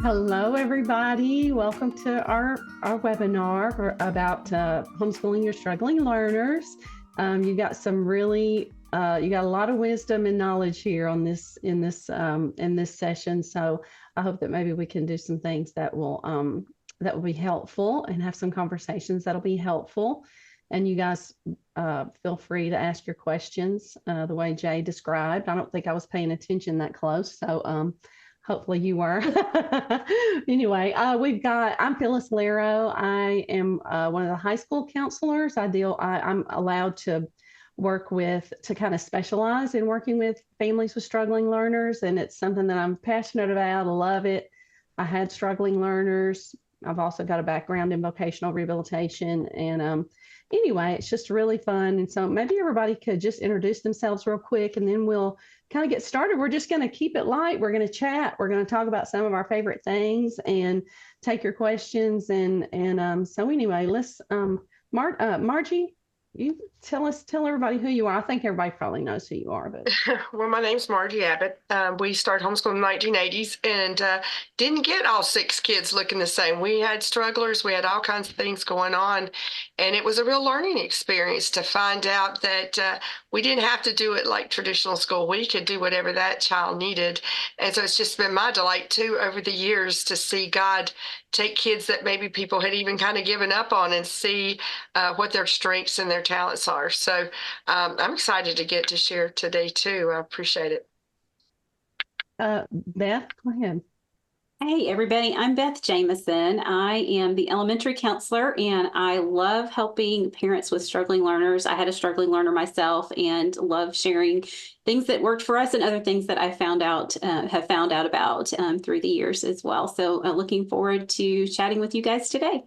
Hello, everybody. Welcome to our webinar about homeschooling your struggling learners. You got some really you got a lot of wisdom and knowledge here on this in this session. So I hope that maybe we can do some things that will be helpful and have some conversations that'll be helpful. And you guys feel free to ask your questions the way Jay described. I don't think I was paying attention that close, so hopefully you were. Anyway, I'm Phyllis Laro. I am one of the high school counselors. I'm allowed to to kind of specialize in working with families with struggling learners. And it's something that I'm passionate about. I love it. I had struggling learners. I've also got a background in vocational rehabilitation. And anyway, it's just really fun. And so maybe everybody could just introduce themselves real quick, and then we'll kind of get started. We're just going to keep it light. We're going to chat. We're going to talk about some of our favorite things and take your questions. So anyway, let's Margie, you tell everybody who you are. I think everybody probably knows who you are, but Well, my name's Margie Abbott. We started homeschooling in the 1980s and didn't get all 6 kids looking the same. We had strugglers. We had all kinds of things going on. And it was a real learning experience to find out that we didn't have to do it like traditional school. We could do whatever that child needed. And so it's just been my delight, too, over the years to see God take kids that maybe people had even kind of given up on and see what their strengths and their talents are. So I'm excited to get to share today, too. I appreciate it. Beth, go ahead. Hey, everybody. I'm Beth Jameson. I am the elementary counselor, and I love helping parents with struggling learners. I had a struggling learner myself and love sharing things that worked for us and other things that I have found out about through the years as well. So looking forward to chatting with you guys today.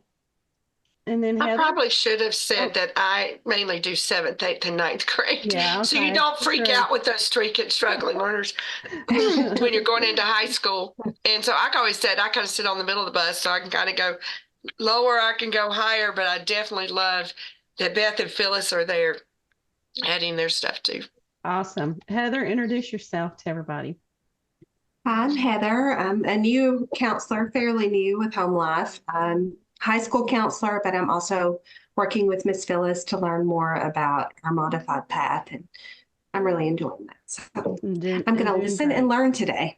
And then I probably should have said that I mainly do 7th, 8th, and 9th grade. Yeah, okay. So you don't freak out with those 3 kids struggling learners when you're going into high school. And so I always said I kind of sit on the middle of the bus, so I can kind of go lower, I can go higher, but I definitely love that Beth and Phyllis are there adding their stuff too. Awesome. Heather, introduce yourself to everybody. I'm Heather. I'm a new counselor, fairly new with HomeLife. I'm high school counselor, but I'm also working with Miss Phyllis to learn more about our modified path, and I'm really enjoying that. So I'm going to listen and learn today.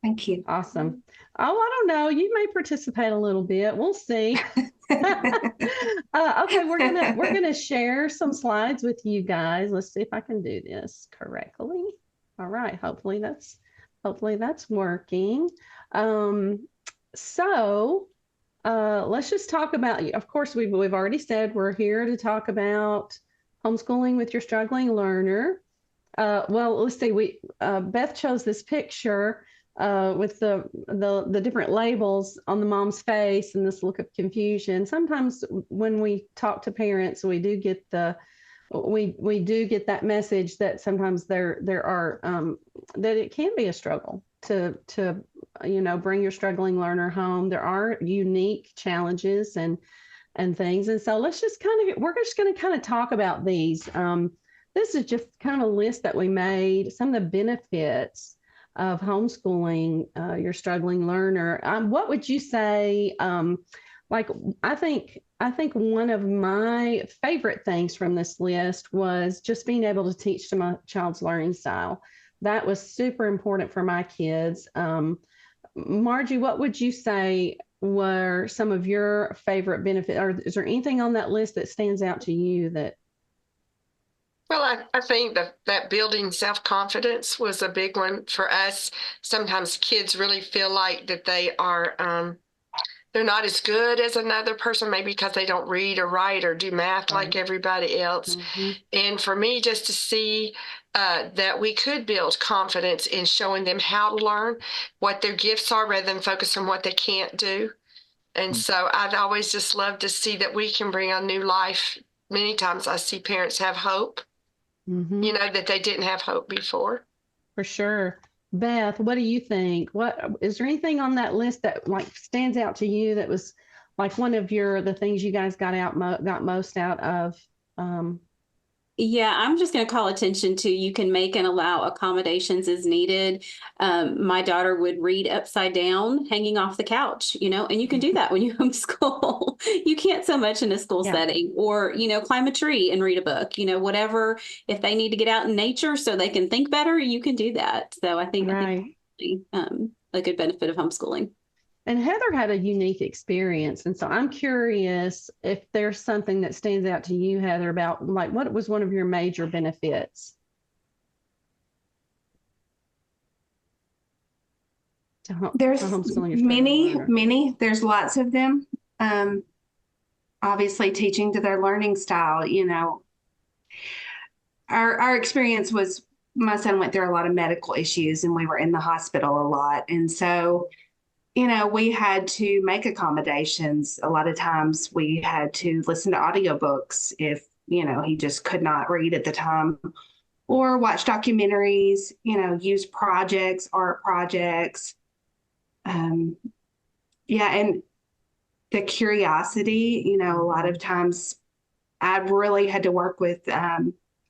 Thank you. Awesome. Oh, I don't know. You may participate a little bit. We'll see. Okay, we're gonna share some slides with you guys. Let's see if I can do this correctly. All right. Hopefully that's working. Let's just talk about, of course, we've already said we're here to talk about homeschooling with your struggling learner. Well, let's see, Beth chose this picture with the different labels on the mom's face and this look of confusion. Sometimes when we talk to parents, we do get that message that sometimes there are that it can be a struggle to bring your struggling learner home. There are unique challenges and things, and so we're just going to kind of talk about these. This is just kind of a list that we made, some of the benefits of homeschooling your struggling learner. What would you say? I think one of my favorite things from this list was just being able to teach to my child's learning style. That was super important for my kids. Margie, what would you say were some of your favorite benefits? Or is there anything on that list that stands out to you that? Well, I think that building self-confidence was a big one for us. Sometimes kids really feel like that they are they're not as good as another person, maybe because they don't read or write or do math like everybody else. Mm-hmm. And for me, just to see that we could build confidence in showing them how to learn, what their gifts are, rather than focus on what they can't do. And so I'd always just love to see that we can bring a new life. Many times I see parents have hope, that they didn't have hope before. For sure. Beth, what do you think? What is there anything on that list that stands out to you that was one of the things you guys got most out of? Yeah, I'm just going to call attention to you can make and allow accommodations as needed. My daughter would read upside down, hanging off the couch, and you can do that when you homeschool. You can't so much in a school Yeah. setting, or, climb a tree and read a book, whatever. If they need to get out in nature so they can think better, you can do that. So I think Right. a good benefit of homeschooling. And Heather had a unique experience. And so I'm curious if there's something that stands out to you, Heather, about like what was one of your major benefits to There's homeschooling your struggling learner? many. There's lots of them. Obviously, teaching to their learning style. Our experience was my son went through a lot of medical issues, and we were in the hospital a lot, and so we had to make accommodations. A lot of times, we had to listen to audiobooks if he just could not read at the time, or watch documentaries. Use projects, art projects. Yeah, and the curiosity, a lot of times I really had to work with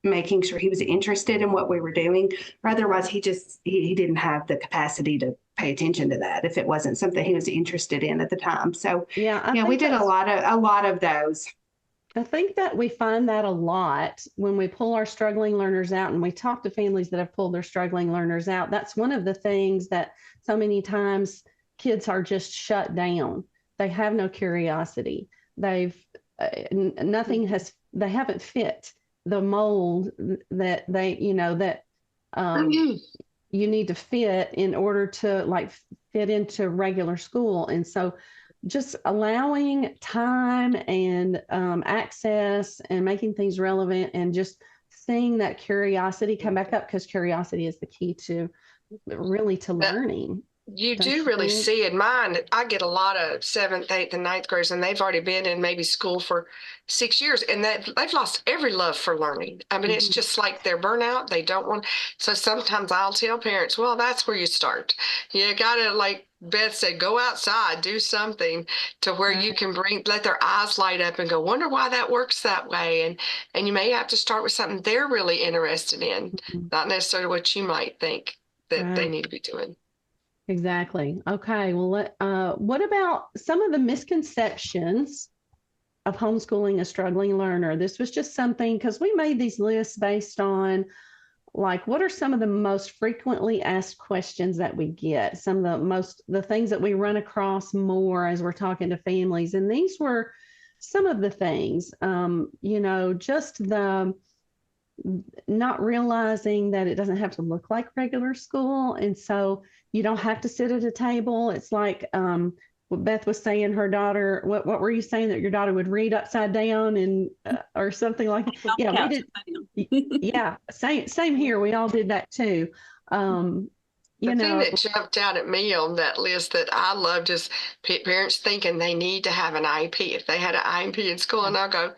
making sure he was interested in what we were doing, or otherwise he didn't have the capacity to pay attention to that if it wasn't something he was interested in at the time. So Yeah, we did a lot of those. I think that we find that a lot when we pull our struggling learners out and we talk to families that have pulled their struggling learners out. That's one of the things that so many times kids are just shut down. They have no curiosity. They haven't fit the mold that you need to fit in order to like fit into regular school. And so just allowing time and access and making things relevant and just seeing that curiosity come back up, because curiosity is the key to learning. You do really see in mine. I get a lot of 7th, 8th, and 9th graders, and they've already been in maybe school for 6 years, and they've lost every love for learning. I mean, it's just like they're burnout. They don't want. So sometimes I'll tell parents, well, that's where you start. You gotta, like Beth said, go outside, do something to where you can let their eyes light up and go, wonder why that works that way. And you may have to start with something they're really interested in, not necessarily what you might think that they need to be doing. Exactly. Okay. Well, what about some of the misconceptions of homeschooling a struggling learner? This was just something because we made these lists based on like what are some of the most frequently asked questions that we get, some of the things that we run across more as we're talking to families. And these were some of the things, just the not realizing that it doesn't have to look like regular school. And so you don't have to sit at a table. It's like what Beth was saying, her daughter, what were you saying, that your daughter would read upside down and or something like that? Yeah, we did. Yeah, same here. We all did that too. The thing that jumped out at me on that list that I loved is parents thinking they need to have an IEP. If they had an IEP in school, and I'll go,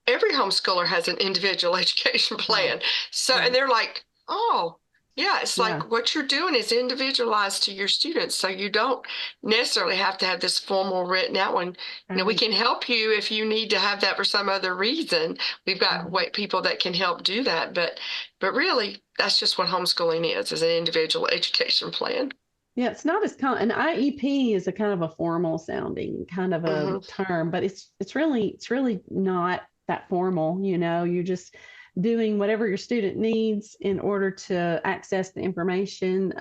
every homeschooler has an individual education plan. So, and they're like, oh, yeah, it's like what you're doing is individualized to your students. So you don't necessarily have to have this formal written out one. We can help you if you need to have that for some other reason. We've got people that can help do that. But really, that's just what homeschooling is an individual education plan. Yeah, it's not as common. An IEP is a kind of a formal sounding kind of a term, but it's really not that formal. You're just doing whatever your student needs in order to access the information.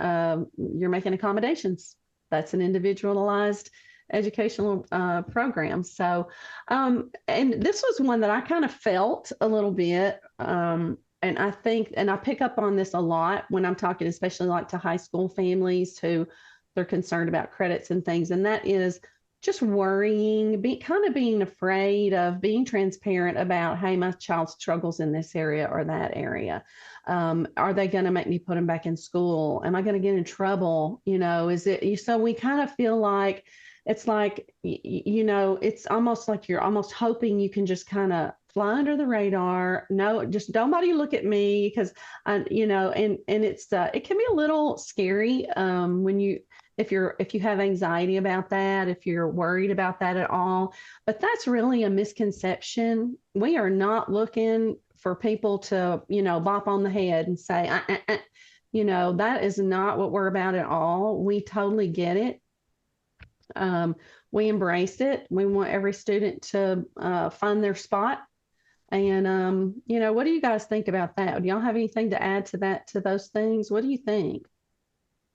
You're making accommodations. That's an individualized educational program. So, and this was one that I kind of felt a little bit. And I think, and I pick up on this a lot when I'm talking, especially like to high school families who they're concerned about credits and things. And that is just worrying, being afraid of being transparent about, hey, my child struggles in this area or that area. Are they going to make me put them back in school? Am I going to get in trouble? So we kind of feel like it's like, it's almost like you're almost hoping you can just kind of fly under the radar. No, just nobody look at me, because and it's it can be a little scary if you have anxiety about that, if you're worried about that at all. But that's really a misconception. We are not looking for people to, bop on the head and say, that is not what we're about at all. We totally get it. We embrace it. We want every student to find their spot. And, what do you guys think about that? Do y'all have anything to add to that, to those things? What do you think?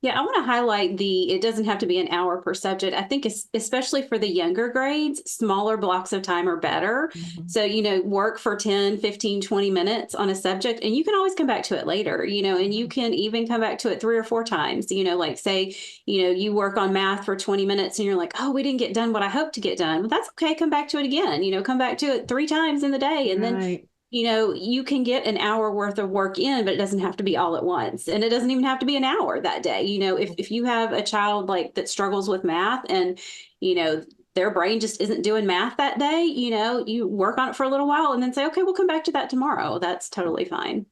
Yeah, I want to highlight it doesn't have to be an hour per subject. I think especially for the younger grades, smaller blocks of time are better. Mm-hmm. So, work for 10, 15, 20 minutes on a subject, and you can always come back to it later, and you can even come back to it 3 or 4 times, like say, you work on math for 20 minutes and you're like, oh, we didn't get done what I hoped to get done. But that's okay. Come back to it again, come back to it 3 times in the day. And then you can get an hour worth of work in, but it doesn't have to be all at once. And it doesn't even have to be an hour that day. If you have a child that struggles with math and, their brain just isn't doing math that day, you work on it for a little while and then say, okay, we'll come back to that tomorrow. That's totally fine.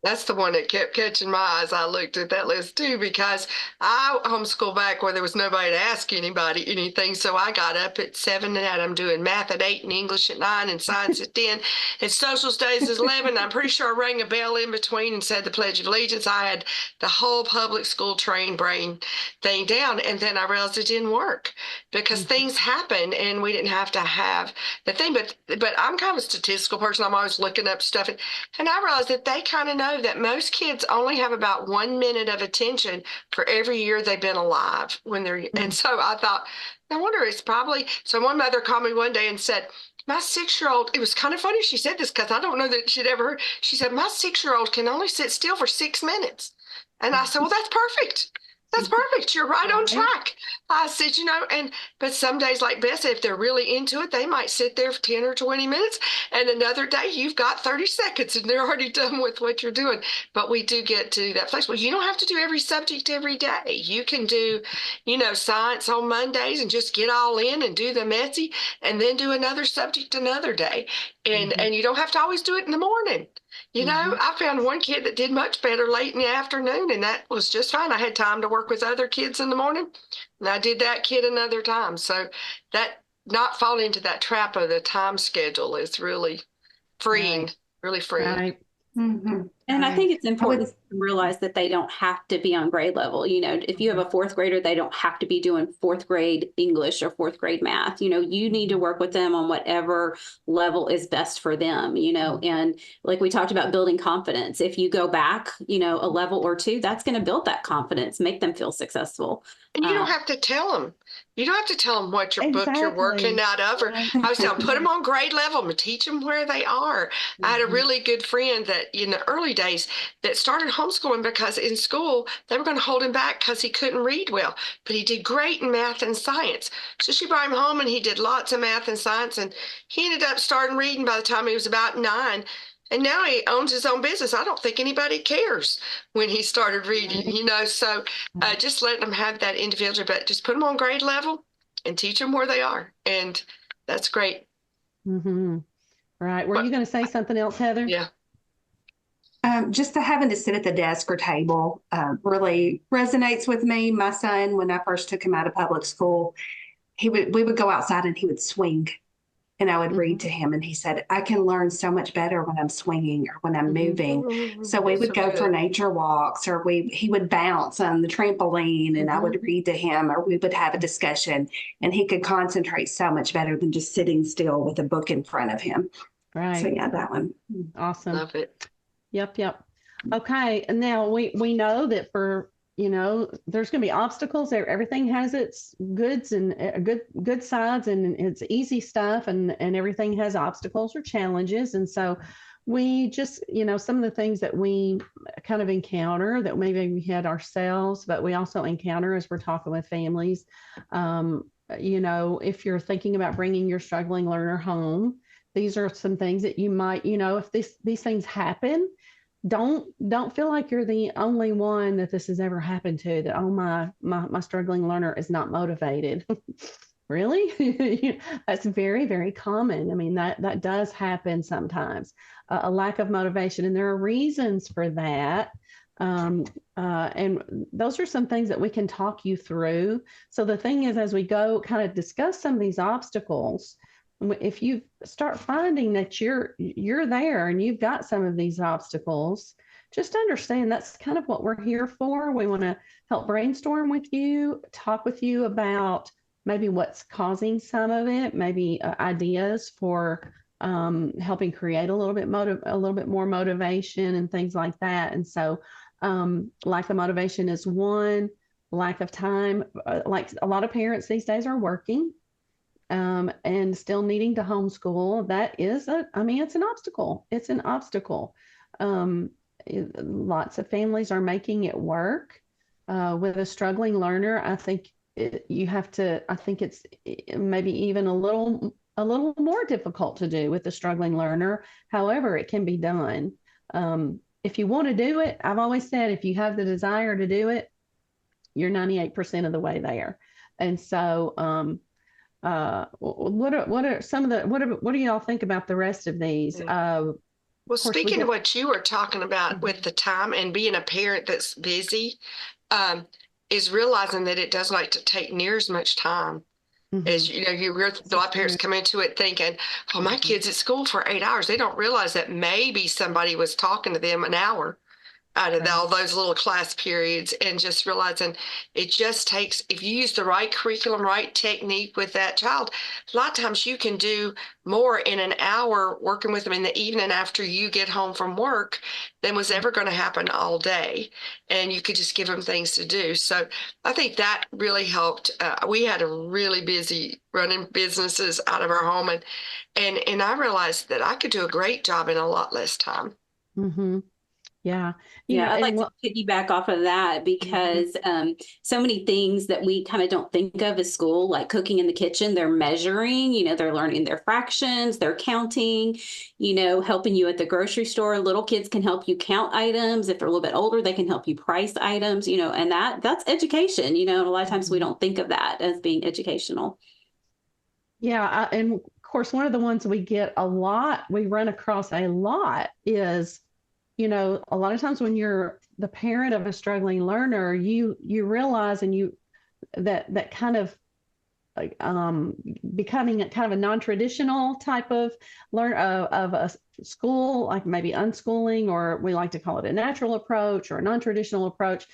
That's the one that kept catching my eyes. I looked at that list too because I homeschooled back where there was nobody to ask anybody anything. So I got up at 7 and I'm doing math at 8 and English at 9 and science at 10 and social studies at 11. I'm pretty sure I rang a bell in between and said the Pledge of Allegiance. I had the whole public school trained brain thing down. And then I realized it didn't work because things happen and we didn't have to have the thing. But I'm kind of a statistical person. I'm always looking up stuff. And I realized that they kind of know that most kids only have about 1 minute of attention for every year they've been alive when they're, and so I thought, I wonder, it's probably, so one mother called me one day and said, my 6-year-old, it was kind of funny she said this because I don't know that she'd ever heard, she said, my 6-year-old can only sit still for 6 minutes. And I said, well, that's perfect. That's perfect. You're right on track. I said, but some days, like Beth said, if they're really into it, they might sit there for 10 or 20 minutes. And another day, you've got 30 seconds and they're already done with what you're doing. But we do get to that place. Well, you don't have to do every subject every day. You can do, science on Mondays and just get all in and do the messy and then do another subject another day. And you don't have to always do it in the morning. I found one kid that did much better late in the afternoon, and that was just fine. I had time to work with other kids in the morning, and I did that kid another time. So that not falling into that trap of the time schedule is really freeing, really freeing. Right. Mm-hmm. And I think it's important to realize that they don't have to be on grade level. If you have a 4th grader, they don't have to be doing 4th grade English or 4th grade math. You need to work with them on whatever level is best for them, and like we talked about building confidence. If you go back, a level or 2, that's going to build that confidence, make them feel successful. And you don't have to tell them. You don't have to tell them what your book you're working out of. Or I was telling them, put them on grade level and teach them where they are. I had a really good friend that in the early days that started homeschooling because in school they were going to hold him back because he couldn't read well, but he did great in math and science. So she brought him home and he did lots of math and science, and he ended up starting reading by the time he was about 9. And now he owns his own business. I don't think anybody cares when he started reading, So just let them have that individual, but just put them on grade level and teach them where they are. And that's great. Mm-hmm. Right. Were you going to say something else, Heather? Yeah. Just the having to sit at the desk or table really resonates with me. My son, when I first took him out of public school, we would go outside and he would swing. And I would read to him, and he said, I can learn so much better when I'm swinging or when I'm moving. So we would go for nature walks, or he would bounce on the trampoline, and I would read to him, or we would have a discussion, and he could concentrate so much better than just sitting still with a book in front of him. Right. So yeah, that one. Awesome. Love it. Yep. Okay. And now we know that for there's going to be obstacles. Everything has its goods and good sides, and it's easy stuff, and everything has obstacles or challenges. And so we just, some of the things that we kind of encounter that maybe we had ourselves, but we also encounter as we're talking with families. If you're thinking about bringing your struggling learner home, these are some things that you might, if these things happen, don't feel like you're the only one that this has ever happened to, that, oh, my struggling learner is not motivated. Really? That's very, very common. I mean, that does happen sometimes, a lack of motivation, and there are reasons for that. And those are some things that we can talk you through. So the thing is, as we go kind of discuss some of these obstacles, if you start finding that you're there and you've got some of these obstacles, just understand that's kind of what we're here for. We want to help brainstorm with you, talk with you about maybe what's causing some of it, maybe ideas for helping create a little bit more motivation and things like that. And so, lack of motivation is one. Lack of time, like a lot of parents these days are working and still needing to homeschool. That is it's an obstacle. It's an obstacle. Lots of families are making it work. With a struggling learner, I think I think it's maybe even a little more difficult to do with a struggling learner. However, it can be done. If you want to do it, I've always said, if you have the desire to do it, you're 98% of the way there. And so, what are some of the, what do y'all think about the rest of these? Well, speaking of what you were talking about with the time and being a parent that's busy, is realizing that it doesn't like to take near as much time. As you know, a lot of parents come into it thinking, "Oh, my kid's at school for 8 hours." They don't realize that maybe somebody was talking to them an hour out of all those little class periods, and just realizing it just takes, if you use the right curriculum, right technique with that child, a lot of times you can do more in an hour working with them in the evening after you get home from work than was ever going to happen all day. And you could just give them things to do. So I think that really helped. We had a really busy running businesses out of our home, and I realized that I could do a great job in a lot less time. Mm-hmm. Yeah. I'd like to piggyback off of that, because so many things that we kind of don't think of as school, like cooking in the kitchen, they're measuring, they're learning their fractions, they're counting, helping you at the grocery store. Little kids can help you count items. If they're a little bit older, they can help you price items, and that's education, and a lot of times we don't think of that as being educational. Yeah. And of course, one of the ones we run across a lot is, a lot of times when you're the parent of a struggling learner, you realize that kind of becoming a kind of a non-traditional type of of a school, like maybe unschooling, or we like to call it a natural approach or a non-traditional approach.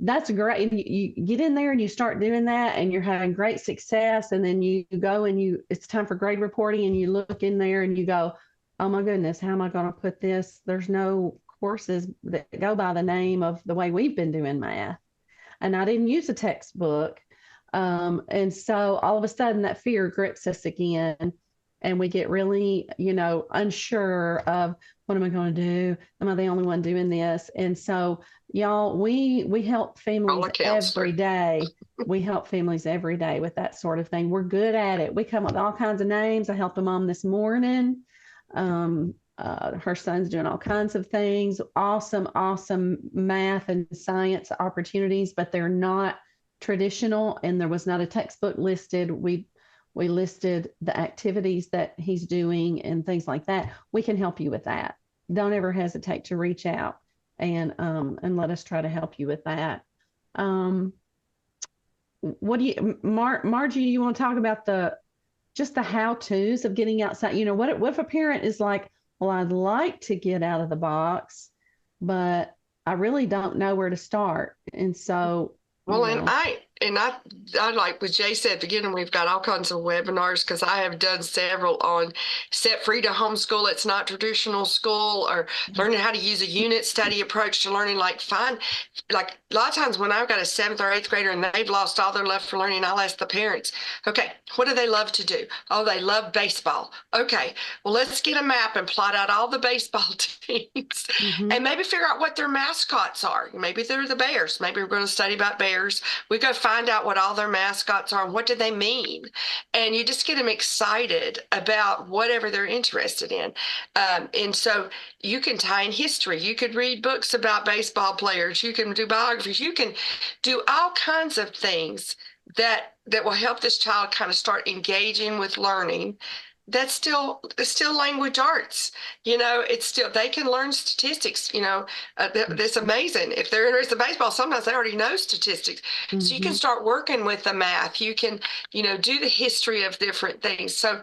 That's great. You get in there and you start doing that, and you're having great success. And then you go and it's time for grade reporting, and you look in there and you go, oh my goodness, how am I going to put this? There's no courses that go by the name of the way we've been doing math. And I didn't use a textbook. And so all of a sudden that fear grips us again. And we get really, unsure of, what am I going to do? Am I the only one doing this? And so, y'all, we help families every day. We help families every day with that sort of thing. We're good at it. We come up with all kinds of names. I helped a mom this morning. Her son's doing all kinds of things, awesome math and science opportunities, but they're not traditional, and there was not a textbook listed. We listed the activities that he's doing and things like that. We can help you with that. Don't ever hesitate to reach out and let us try to help you with that. What do you, Margie, do you want to talk about just the how-tos of getting outside? What if a parent is like, well, I'd like to get out of the box, but I really don't know where to start. And so, well, and I like what Jay said at the beginning, we've got all kinds of webinars, because I have done several on Set Free to Homeschool. It's not traditional school, or learning how to use a unit study approach to learning. Like a lot of times when I've got a 7th or 8th grader and they've lost all their love for learning, I'll ask the parents, okay, what do they love to do? Oh, they love baseball. Okay, well, let's get a map and plot out all the baseball teams and maybe figure out what their mascots are. Maybe they're the Bears. Maybe we're going to study about Bears. We go find out what all their mascots are and what do they mean. And you just get them excited about whatever they're interested in. And so you can tie in history. You could read books about baseball players. You can do biographies. You can do all kinds of things that will help this child kind of start engaging with learning. It's still language arts. It's still, they can learn statistics. That's amazing. If they're interested in baseball, sometimes they already know statistics. So you can start working with the math. You can, do the history of different things. So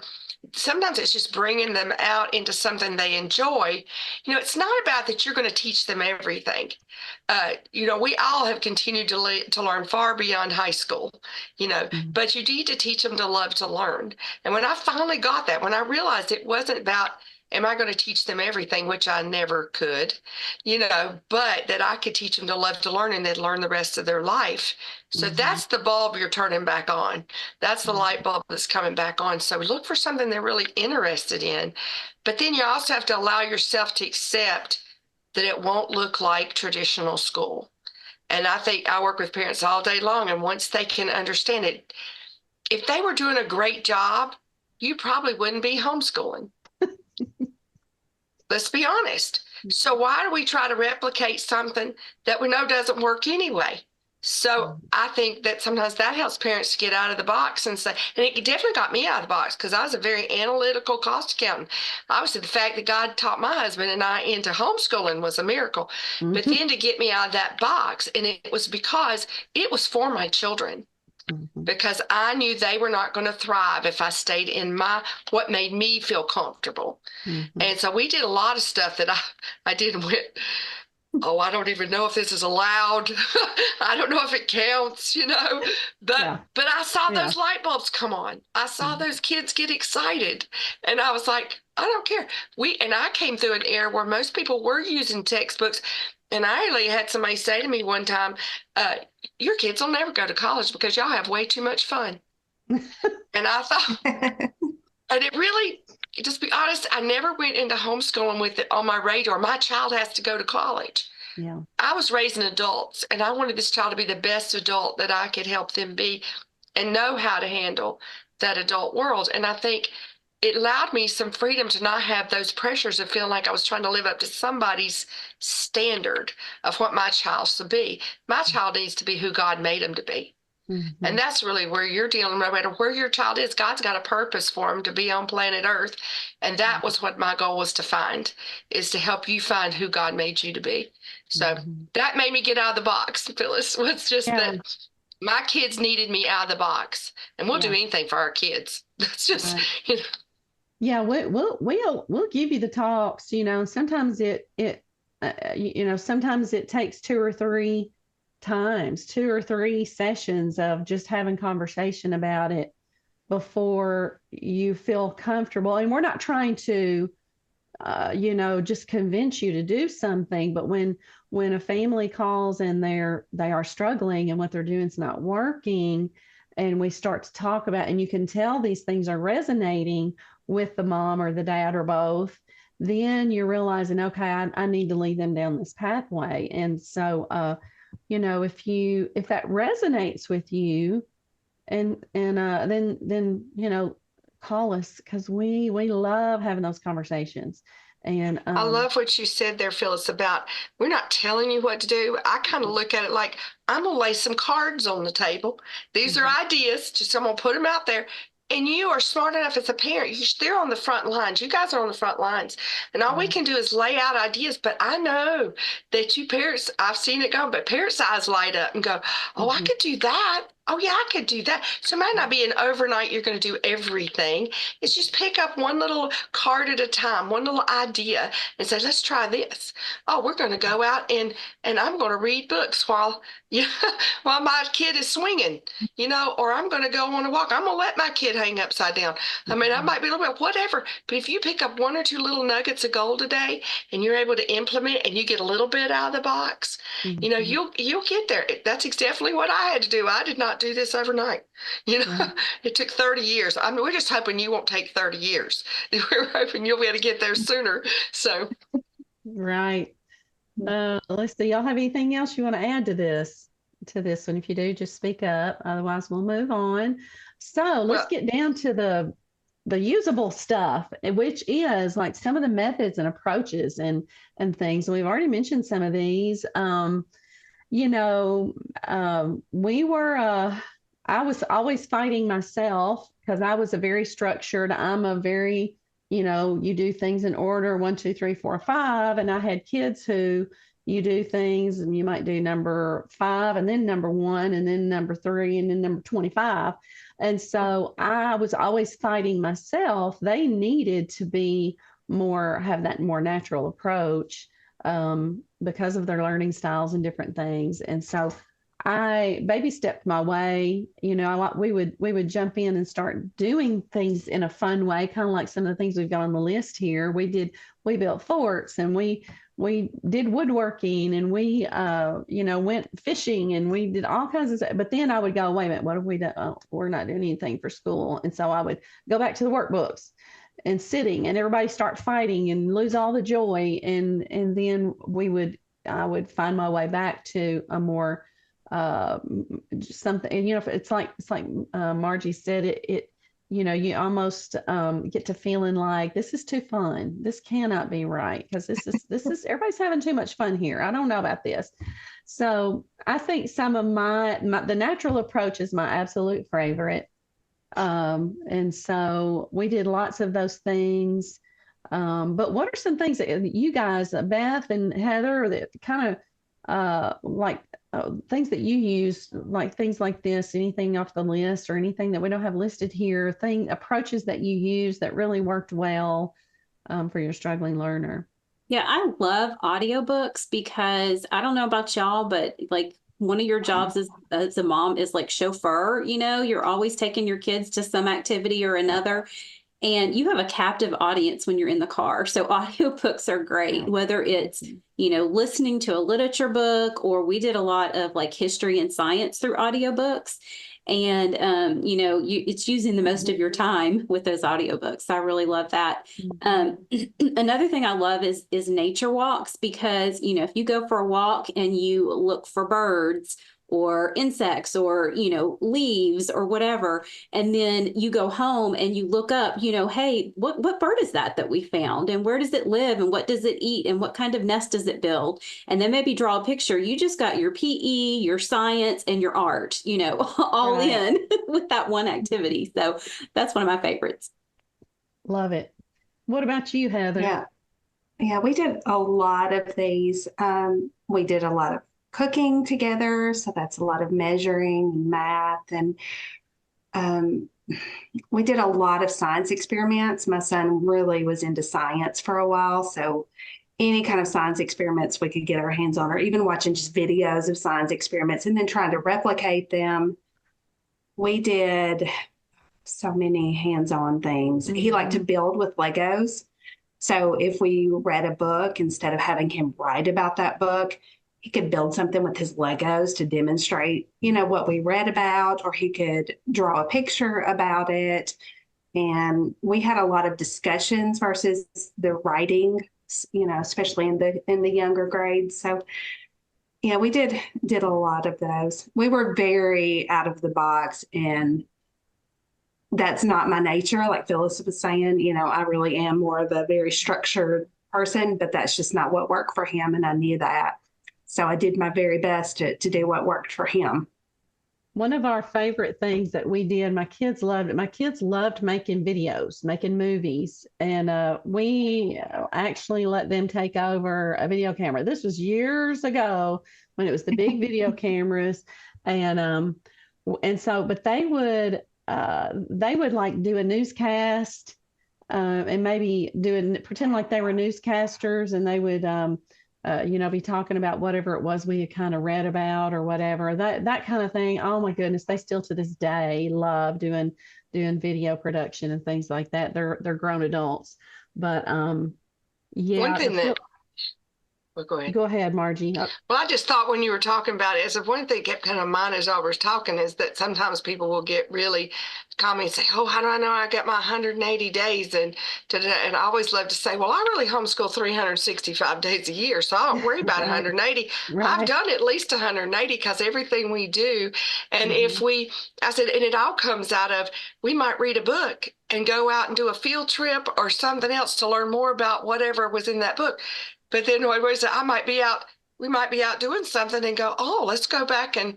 sometimes it's just bringing them out into something they enjoy. It's not about that you're going to teach them everything. We all have continued to learn far beyond high school, but you need to teach them to love to learn. And when I finally got that, when I realized it wasn't about, am I going to teach them everything, which I never could, but that I could teach them to love to learn and they'd learn the rest of their life. So that's the bulb you're turning back on. That's the light bulb that's coming back on. So look for something they're really interested in. But then you also have to allow yourself to accept that it won't look like traditional school. And I think I work with parents all day long. And once they can understand it, if they were doing a great job, you probably wouldn't be homeschooling. Let's be honest. So why do we try to replicate something that we know doesn't work anyway? So I think that sometimes that helps parents to get out of the box and say, and it definitely got me out of the box because I was a very analytical cost accountant. Obviously, the fact that God taught my husband and I into homeschooling was a miracle. But then to get me out of that box, and it was because it was for my children. Because I knew they were not going to thrive if I stayed in what made me feel comfortable. And so we did a lot of stuff that I did with, I don't even know if this is allowed. I don't know if it counts, but I saw those light bulbs come on. I saw those kids get excited. And I was like, I don't care. And I came through an era where most people were using textbooks. And I actually had somebody say to me one time, your kids will never go to college because y'all have way too much fun. And I thought, and it really, just be honest, I never went into homeschooling with it on my radar. My child has to go to college. Yeah. I was raising adults, and I wanted this child to be the best adult that I could help them be and know how to handle that adult world. And I think it allowed me some freedom to not have those pressures of feeling like I was trying to live up to somebody's standard of what my child should be. My child needs to be who God made him to be. And that's really where you're dealing, no matter where your child is. God's got a purpose for him to be on planet Earth. And that was what my goal was to find, is to help you find who God made you to be. So that made me get out of the box, Phyllis. Was just that my kids needed me out of the box. And we'll do anything for our kids. That's just, Yeah, we'll give you the talks. Sometimes sometimes it takes two or three sessions of just having conversation about it before you feel comfortable. And we're not trying to, just convince you to do something. But when a family calls and they are struggling and what they're doing is not working, and we start to talk about, and you can tell these things are resonating with the mom or the dad or both, then you're realizing, okay, I need to lead them down this pathway. And so, if that resonates with you, and then call us, because we love having those conversations. And I love what you said there, Phyllis, about we're not telling you what to do. I kind of look at it like, I'm going to lay some cards on the table. These are ideas. Just I'm going to put them out there. And you are smart enough as a parent. They're on the front lines. You guys are on the front lines. And all we can do is lay out ideas. But I know that you parents, I've seen it go, but parents' eyes light up and go, oh, I could do that. Oh, yeah, I could do that. So it might not be an overnight you're going to do everything. It's just pick up one little card at a time, one little idea, and say, let's try this. Oh, we're going to go out and I'm going to read books while my kid is swinging, or I'm going to go on a walk. I'm going to let my kid hang upside down. I mean, I might be a little bit, whatever. But if you pick up one or two little nuggets of gold a day and you're able to implement and you get a little bit out of the box, you'll get there. That's definitely what I had to do. I did not do this overnight. It took 30 years. I mean, we're just hoping you won't take 30 years. We're hoping you'll be able to get there sooner. So, right. Let's see. Y'all have anything else you want to add to this one? If you do, just speak up. Otherwise, we'll move on. So let's get down to the usable stuff, which is like some of the methods and approaches and things. We've already mentioned some of these. I was always fighting myself because I was a very structured, I'm a very, you do things in order, 1, 2, 3, 4, 5. And I had kids who, you do things and you might do number 5 and then number 1 and then number 3 and then number 25. And so I was always fighting myself. They needed to have that more natural approach because of their learning styles and different things. And so I baby stepped my way. We would jump in and start doing things in a fun way, kind of like some of the things we've got on the list here. We built forts, and we did woodworking, and we went fishing, and we did all kinds of stuff. But then I would go, wait a minute, what have we done? Oh, we're not doing anything for school. And so I would go back to the workbooks and sitting, and everybody start fighting and lose all the joy. And then I would find my way back to a more something. It's like Margie said, you almost get to feeling like this is too fun. This cannot be right, because this is everybody's having too much fun here. I don't know about this. So I think some of the natural approach is my absolute favorite. And so we did lots of those things. But what are some things that you guys, Beth and Heather, that kind of things that you use, like things like this, anything off the list or anything that we don't have listed here, approaches that you use that really worked well for your struggling learner? Yeah, I love audiobooks because I don't know about y'all, but like one of your jobs as a mom is like chauffeur. You're always taking your kids to some activity or another. And you have a captive audience when you're in the car. So audiobooks are great, whether it's, listening to a literature book, or we did a lot of like history and science through audiobooks. And, it's using the most of your time with those audiobooks. So I really love that. Another thing I love is nature walks, because, if you go for a walk and you look for birds or insects or, leaves or whatever, and then you go home and you look up, hey, what bird is that we found, and where does it live, and what does it eat, and what kind of nest does it build? And then maybe draw a picture. You just got your PE, your science, and your art, all Right. in with that one activity. So that's one of my favorites. Love it. What about you, Heather? Yeah, we did a lot of these. We did a lot of cooking together, so that's a lot of measuring and math, and we did a lot of science experiments. My son really was into science for a while, so any kind of science experiments we could get our hands on, or even watching just videos of science experiments and then trying to replicate them. We did so many hands-on things. He liked to build with Legos. So if we read a book, instead of having him write about that book, he could build something with his Legos to demonstrate, what we read about, or he could draw a picture about it. And we had a lot of discussions versus the writing, especially in the younger grades. So yeah, we did a lot of those. We were very out of the box, and that's not my nature. Like Phyllis was saying, I really am more of a very structured person, but that's just not what worked for him. And I knew that. So I did my very best to do what worked for him. One of our favorite things that we did, my kids loved it. My kids loved making videos, making movies. And we actually let them take over a video camera. This was years ago when it was the big video cameras. And so, but they would like do a newscast and maybe pretend like they were newscasters, and they would, be talking about whatever it was we had kind of read about or whatever, that kind of thing. Oh my goodness. They still to this day love doing video production and things like that. They're grown adults, but yeah. One thing that, well, go ahead. Go ahead, Margie. Well, I just thought when you were talking about it, as if one thing kept kind of mind as I was talking, is that sometimes people will get really comments, say, "Oh, how do I know I got my 180 days?" And I always love to say, "Well, I really homeschool 365 days a year, so I don't worry about 180. Right. I've done at least 180 because everything we do, and if I said, and it all comes out of, we might read a book and go out and do a field trip or something else to learn more about whatever was in that book." But then we might be out doing something and go, "Oh, let's go back and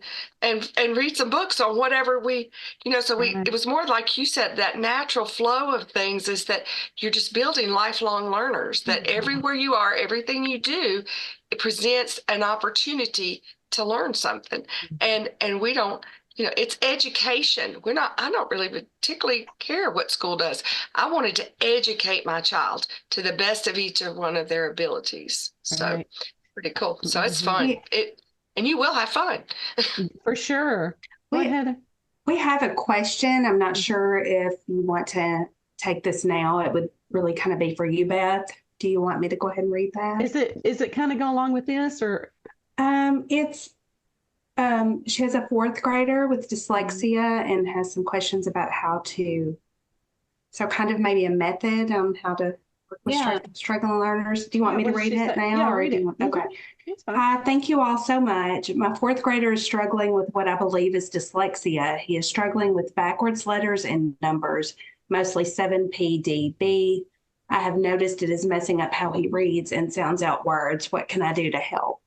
read some books on whatever it was more like you said, that natural flow of things is that you're just building lifelong learners, that everywhere you are, everything you do it presents an opportunity to learn something. And we don't, it's education. I don't really particularly care what school does. I wanted to educate my child to the best of each of one of their abilities. So Right. pretty cool. So it's Mhm. fun. And you will have fun. For sure. Go We- ahead. We have a question. I'm not sure if you want to take this now. It would really kind of be for you, Beth. Do you want me to go ahead and read that? Is it kind of go along with this, or? It's she has a fourth grader with dyslexia and has some questions about so kind of maybe a method on how to work with struggling learners. Do you want me to read it now? Yeah, or read do it. you want, Mhm. okay. It's fine. Thank you all so much. My fourth grader is struggling with what I believe is dyslexia. He is struggling with backwards letters and numbers, mostly 7PDB. I have noticed it is messing up how he reads and sounds out words. What can I do to help?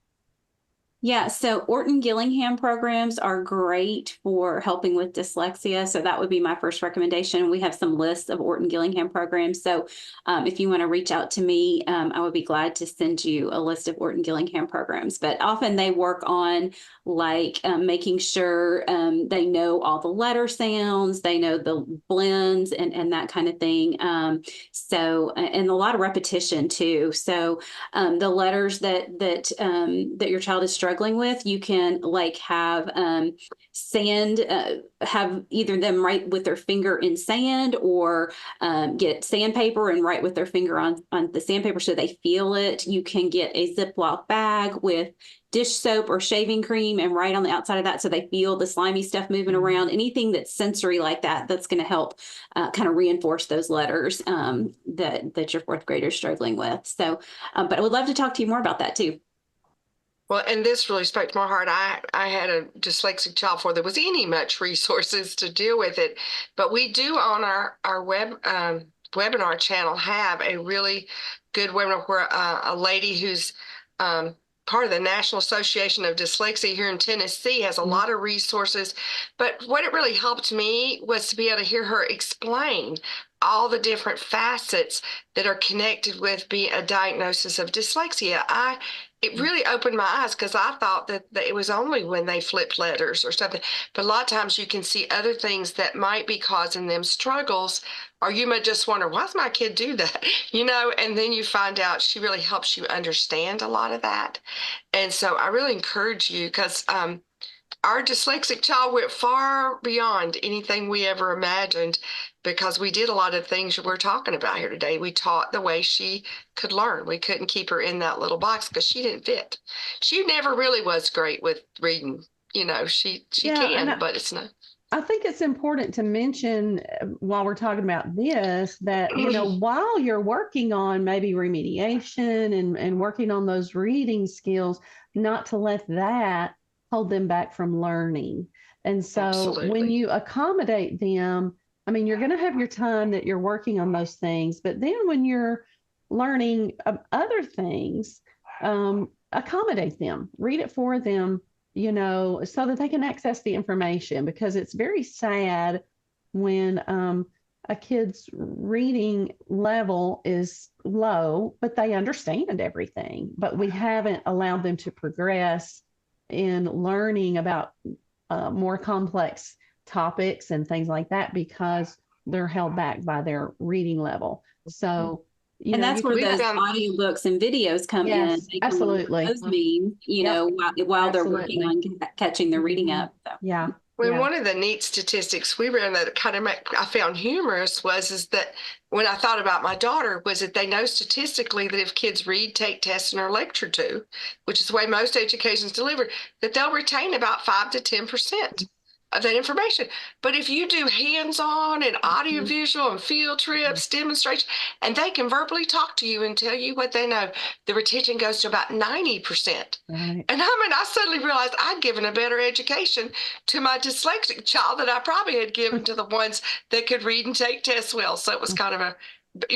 Yeah, so Orton Gillingham programs are great for helping with dyslexia. So that would be my first recommendation. We have some lists of Orton Gillingham programs. So if you want to reach out to me, I would be glad to send you a list of Orton Gillingham programs. But often they work on making sure they know all the letter sounds, they know the blends and that kind of thing. And a lot of repetition too. So the letters that your child is struggling with, you can have sand, have either them write with their finger in sand or get sandpaper and write with their finger on the sandpaper so they feel it. You can get a Ziploc bag with dish soap or shaving cream and write on the outside of that so they feel the slimy stuff moving around. Anything that's sensory like that, that's going to help kind of reinforce those letters that your fourth grader is struggling with. So, but I would love to talk to you more about that too. Well, and this really spoke to my heart. I had a dyslexic child before there was any much resources to deal with it, but we do on our webinar channel have a really good webinar where a lady who's part of the National Association of Dyslexia here in Tennessee has a lot of resources. But what it really helped me was to be able to hear her explain all the different facets that are connected with being a diagnosis of dyslexia. It really opened my eyes because I thought that it was only when they flipped letters or something. But a lot of times you can see other things that might be causing them struggles, or you might just wonder, why does my kid do that? And then you find out she really helps you understand a lot of that. And so I really encourage you because our dyslexic child went far beyond anything we ever imagined because we did a lot of things we're talking about here today. We taught the way she could learn. We couldn't keep her in that little box because she didn't fit. She never really was great with reading. She can, but it's not. I think it's important to mention while we're talking about this that, while you're working on maybe remediation and working on those reading skills, not to let that hold them back from learning. And so Absolutely. When you accommodate them, you're going to have your time that you're working on those things, but then when you're learning other things, accommodate them, read it for them, so that they can access the information, because it's very sad when a kid's reading level is low, but they understand everything, but we haven't allowed them to progress in learning about more complex topics and things like that because they're held back by their reading level. So and that's where those audiobooks and videos come in. They absolutely. Those mean, while they're working on catching their reading up. So. Yeah. Well, one of the neat statistics we ran that kind of I found humorous is that when I thought about my daughter was that they know statistically that if kids read, take tests, and are lectured to, which is the way most education is delivered, that they'll retain about 5 to 10% of that information. But if you do hands-on and audiovisual and field trips, demonstration, and they can verbally talk to you and tell you what they know, the retention goes to about 90%. Right. And I suddenly realized I'd given a better education to my dyslexic child than I probably had given to the ones that could read and take tests well. So it was kind of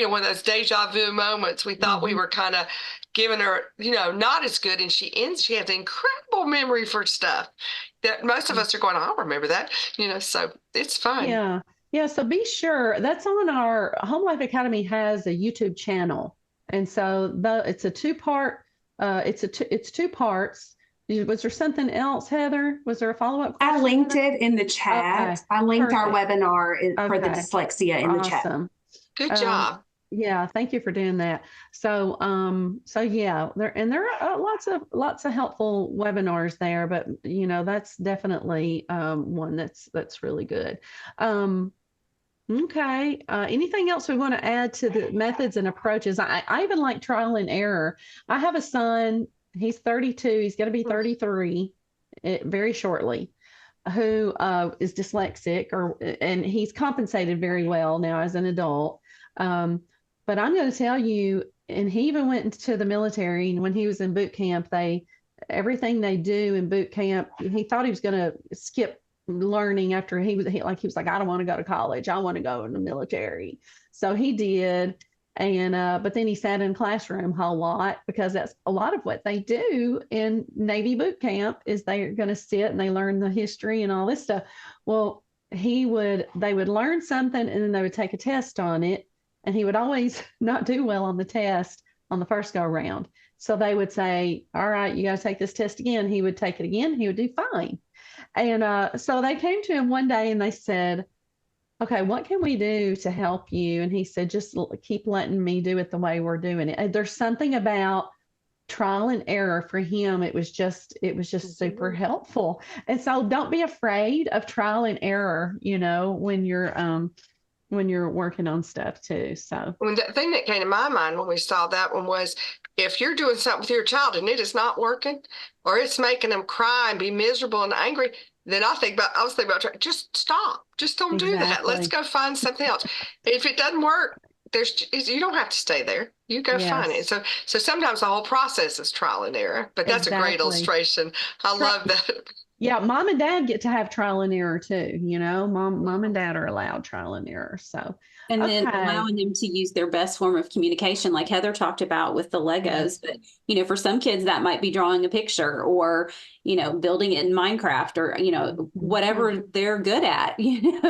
one of those deja vu moments. We thought we were kind of giving her, not as good, and she has incredible memory for stuff that most of us are going, I'll remember that, so it's fun. Yeah. Yeah. So be sure that's on our HomeLife Academy has a YouTube channel. And so it's a 2-part it's two parts. Was there something else, Heather? Was there a follow-up I question? linked it in the chat. Okay, I linked our perfect. webinar for the Okay, dyslexia in the chat. awesome. Good job. Yeah, thank you for doing that. So, so yeah, there are lots of helpful webinars there, but that's definitely one that's really good. Okay. Anything else we want to add to the methods and approaches? I even like trial and error. I have a son. He's 32. He's going to be 33 very shortly, who is dyslexic, and he's compensated very well now as an adult. But I'm going to tell you, and he even went into the military. And when he was in boot camp, everything they do in boot camp, he thought he was going to skip learning after he was like, I don't want to go to college. I want to go in the military. So he did. And but then he sat in classroom a whole lot, because that's a lot of what they do in Navy boot camp is they're going to sit and they learn the history and all this stuff. Well, they would learn something and then they would take a test on it, and he would always not do well on the test on the first go around. So they would say, all right, you got to take this test again. He would take it again. He would do fine. And so they came to him one day and they said, okay, what can we do to help you? And he said, just keep letting me do it the way we're doing it. There's something about trial and error for him. It was just super helpful. And so don't be afraid of trial and error, when you're working on stuff too. So The thing that came to my mind when we saw that one was, if you're doing something with your child and it is not working, or it's making them cry and be miserable and angry, then I was thinking about just stop. Just don't do that. Let's go find something else. If it doesn't work, you don't have to stay there. You go find it. So sometimes the whole process is trial and error. But that's a great illustration. I love that. Yeah, mom and dad get to have trial and error too. Mom and dad are allowed trial and error. So and then allowing them to use their best form of communication, like Heather talked about with the Legos. But for some kids that might be drawing a picture, or building it in Minecraft, or whatever they're good at.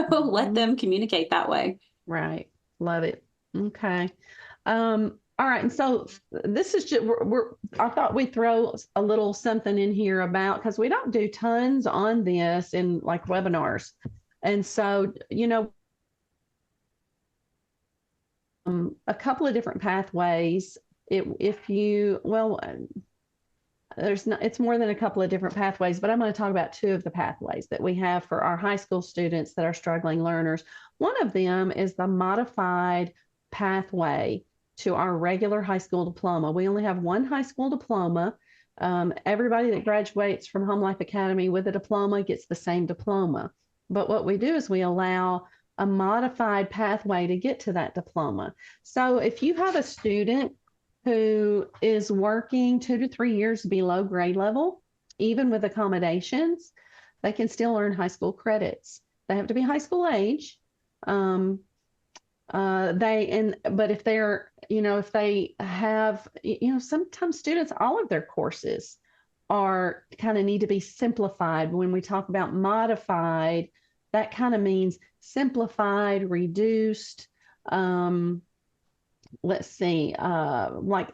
Let them communicate that way. Right. Love it. Okay. All right. And so this is just, I thought we'd throw a little something in here because we don't do tons on this in like webinars. And so, a couple of different pathways. It's more than a couple of different pathways, but I'm going to talk about two of the pathways that we have for our high school students that are struggling learners. One of them is the modified pathway to our regular high school diploma. We only have one high school diploma. Everybody that graduates from HomeLife Academy with a diploma gets the same diploma. But what we do is we allow a modified pathway to get to that diploma. So if you have a student who is working 2 to 3 years below grade level, even with accommodations, they can still earn high school credits. They have to be high school age. But if they're, if they have, sometimes students, all of their courses are kind of need to be simplified. When we talk about modified, that kind of means simplified, reduced. Let's see, like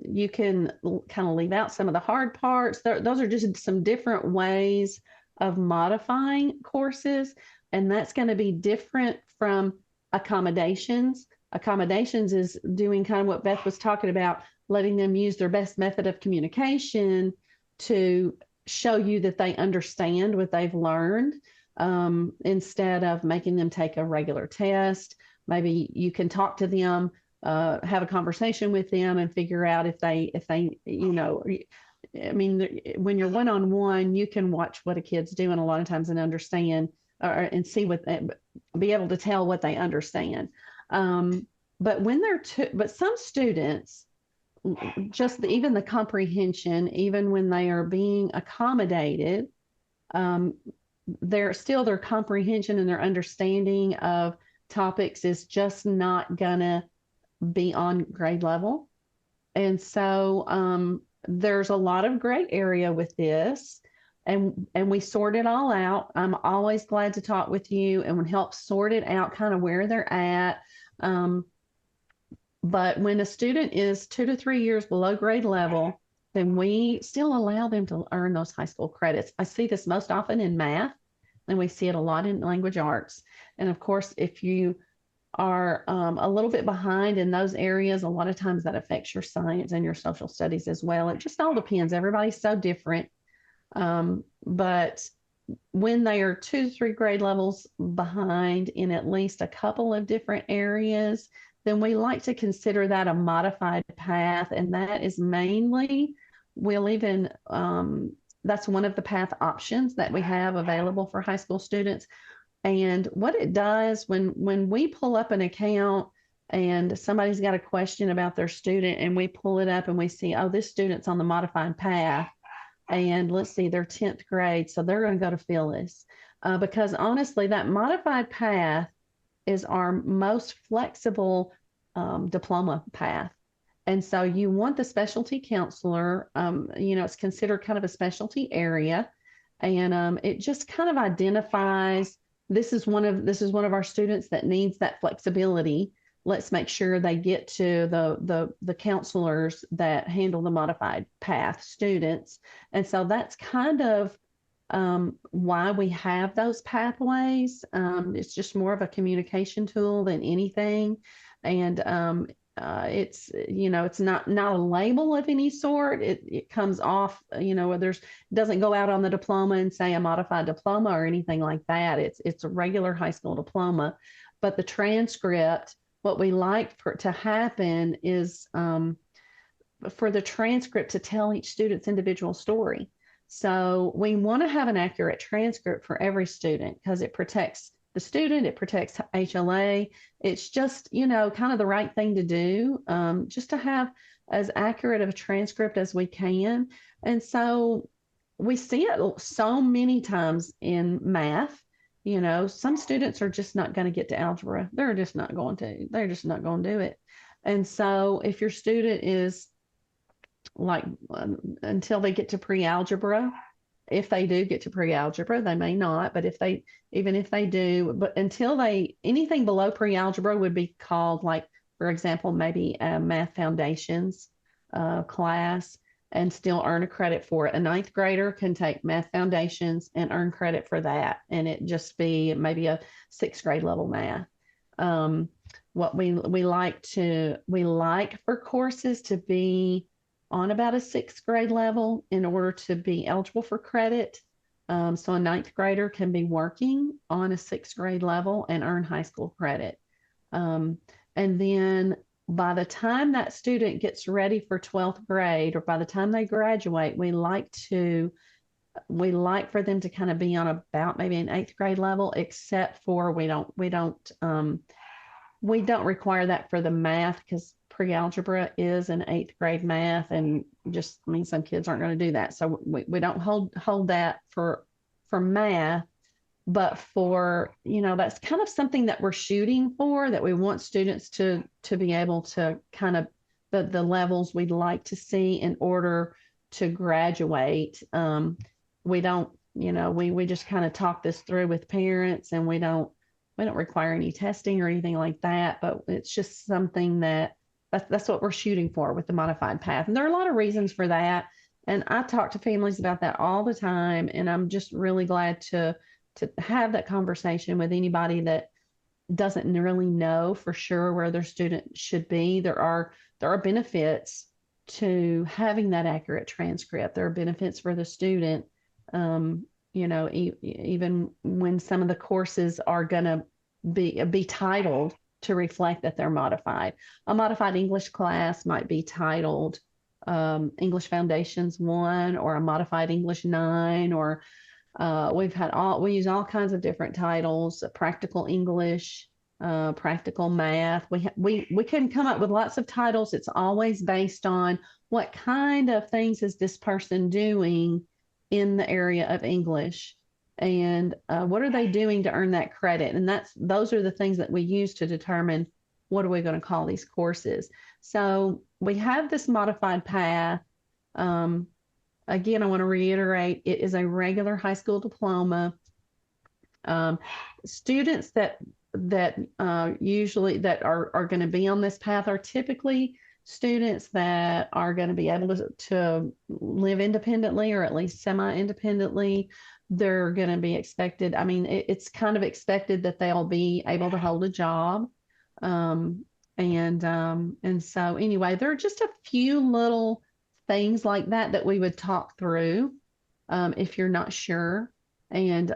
you can kind of leave out some of the hard parts. Those are just some different ways of modifying courses. And that's going to be different from accommodations. Accommodations is doing kind of what Beth was talking about, letting them use their best method of communication to show you that they understand what they've learned, instead of making them take a regular test. Maybe you can talk to them, have a conversation with them and figure out if they, I mean, when you're one-on-one, you can watch what a kid's doing a lot of times and understand and see be able to tell what they understand. But but some students, even the comprehension, even when they are being accommodated, their comprehension and their understanding of topics is just not gonna be on grade level. And so there's a lot of gray area with this, and we sort it all out. I'm always glad to talk with you and help sort it out, kind of where they're at. But when a student is 2 to 3 years below grade level, then we still allow them to earn those high school credits. I see this most often in math, and we see it a lot in language arts. And of course, if you are a little bit behind in those areas, a lot of times that affects your science and your social studies as well. It just all depends. Everybody's so different. But when they are 2 to 3 grade levels behind in at least a couple of different areas, then we like to consider that a modified path. And that is mainly, we'll even, that's one of the path options that we have available for high school students. And what it does when we pull up an account and somebody's got a question about their student and we pull it up and we see, oh, this student's on the modified path, and let's see, they're 10th grade, so they're going to go to Phyllis. Because honestly, that modified path is our most flexible diploma path. And so you want the specialty counselor, it's considered kind of a specialty area. And it just kind of identifies, this is one of our students that needs that flexibility. Let's make sure they get to the counselors that handle the modified path students. And so that's kind of why we have those pathways. It's just more of a communication tool than anything. And it's not a label of any sort. It comes off, it doesn't go out on the diploma and say a modified diploma or anything like that. It's a regular high school diploma, but the transcript, what we like to happen is for the transcript to tell each student's individual story. So we want to have an accurate transcript for every student because it protects the student, it protects HLA. It's just, kind of the right thing to do, just to have as accurate of a transcript as we can. And so we see it so many times in math. Some students are just not going to get to algebra. They're just not going to do it. And so if your student is like until they get to pre-algebra, if they do get to pre-algebra, they may not, but even if they do, but until anything below pre-algebra would be called, like, for example, maybe a math foundations class and still earn a credit for it. A ninth grader can take math foundations and earn credit for that. And it just be maybe a 6th grade level math. What we like for courses to be on about a 6th grade level in order to be eligible for credit. So a 9th grader can be working on a 6th grade level and earn high school credit. And then by the time that student gets ready for 12th grade, or by the time they graduate, we like for them to kind of be on about maybe an 8th grade level, except for we don't require that for the math, because pre-algebra is an 8th grade math, and just means some kids aren't going to do that. So we don't hold that for math, but for, that's kind of something that we're shooting for, that we want students to be able to kind of the levels we'd like to see in order to graduate. We don't, we just kind of talk this through with parents, and we don't require any testing or anything like that, but it's just something that's what we're shooting for with the modified path. And there are a lot of reasons for that. And I talk to families about that all the time. And I'm just really glad to have that conversation with anybody that doesn't really know for sure where their student should be. There are benefits to having that accurate transcript. There are benefits for the student. Even when some of the courses are going to be titled to reflect that they're modified. A modified English class might be titled English Foundations 1 or a modified English 9, or we use all kinds of different titles, practical English, practical math. We can come up with lots of titles. It's always based on what kind of things is this person doing in the area of English, and what are they doing to earn that credit? And those are the things that we use to determine what are we going to call these courses. So we have this modified path. Again, I want to reiterate, it is a regular high school diploma. Students that usually that are going to be on this path are typically students that are going to be able to live independently or at least semi-independently. They're going to be expected. I mean, it's kind of expected that they'll be able to hold a job. And so anyway, there are just a few little things like that that we would talk through if you're not sure. And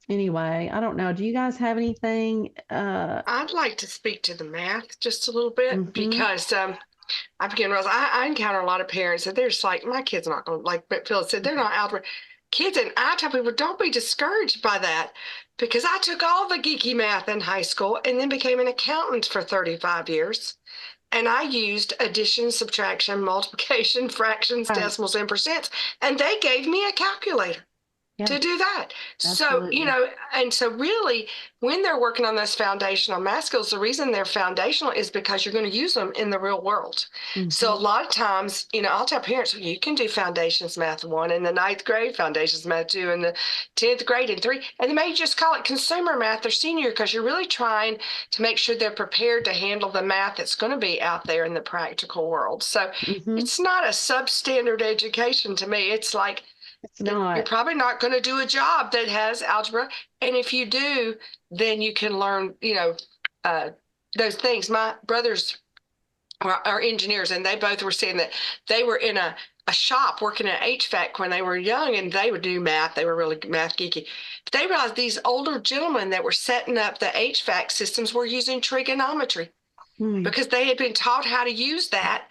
anyway, I don't know. Do you guys have anything? I'd like to speak to the math just a little bit Mhm. because I begin to realize I encounter a lot of parents that they're just like, my kid's not going to, like Phil said, they're not algebra kids. And I tell people, don't be discouraged by that, because I took all the geeky math in high school and then became an accountant for 35 years. And I used addition, subtraction, multiplication, fractions, Right. decimals, and percents. And they gave me a calculator Yeah, to do that. So, absolutely. and so really, when they're working on those foundational math skills, the reason they're foundational is because you're going to use them in the real world. So a Mhm. lot of times, I'll tell parents, you can do foundations math 1 in the 9th grade, foundations math 2 in the 10th grade, and 3, and they may just call it consumer math or senior, because you're really trying to make sure they're prepared to handle the math that's going to be out there in the practical world. So Mhm. it's not a substandard education to me. It's like, It's you're not. probably not going to do a job that has algebra. And if you do, then you can learn, those things. My brothers are engineers, and they both were saying that they were in a shop working at HVAC when they were young, and they would do math. They were really math geeky. But they realized these older gentlemen that were setting up the HVAC systems were using trigonometry, Mm. because they had been taught how to use that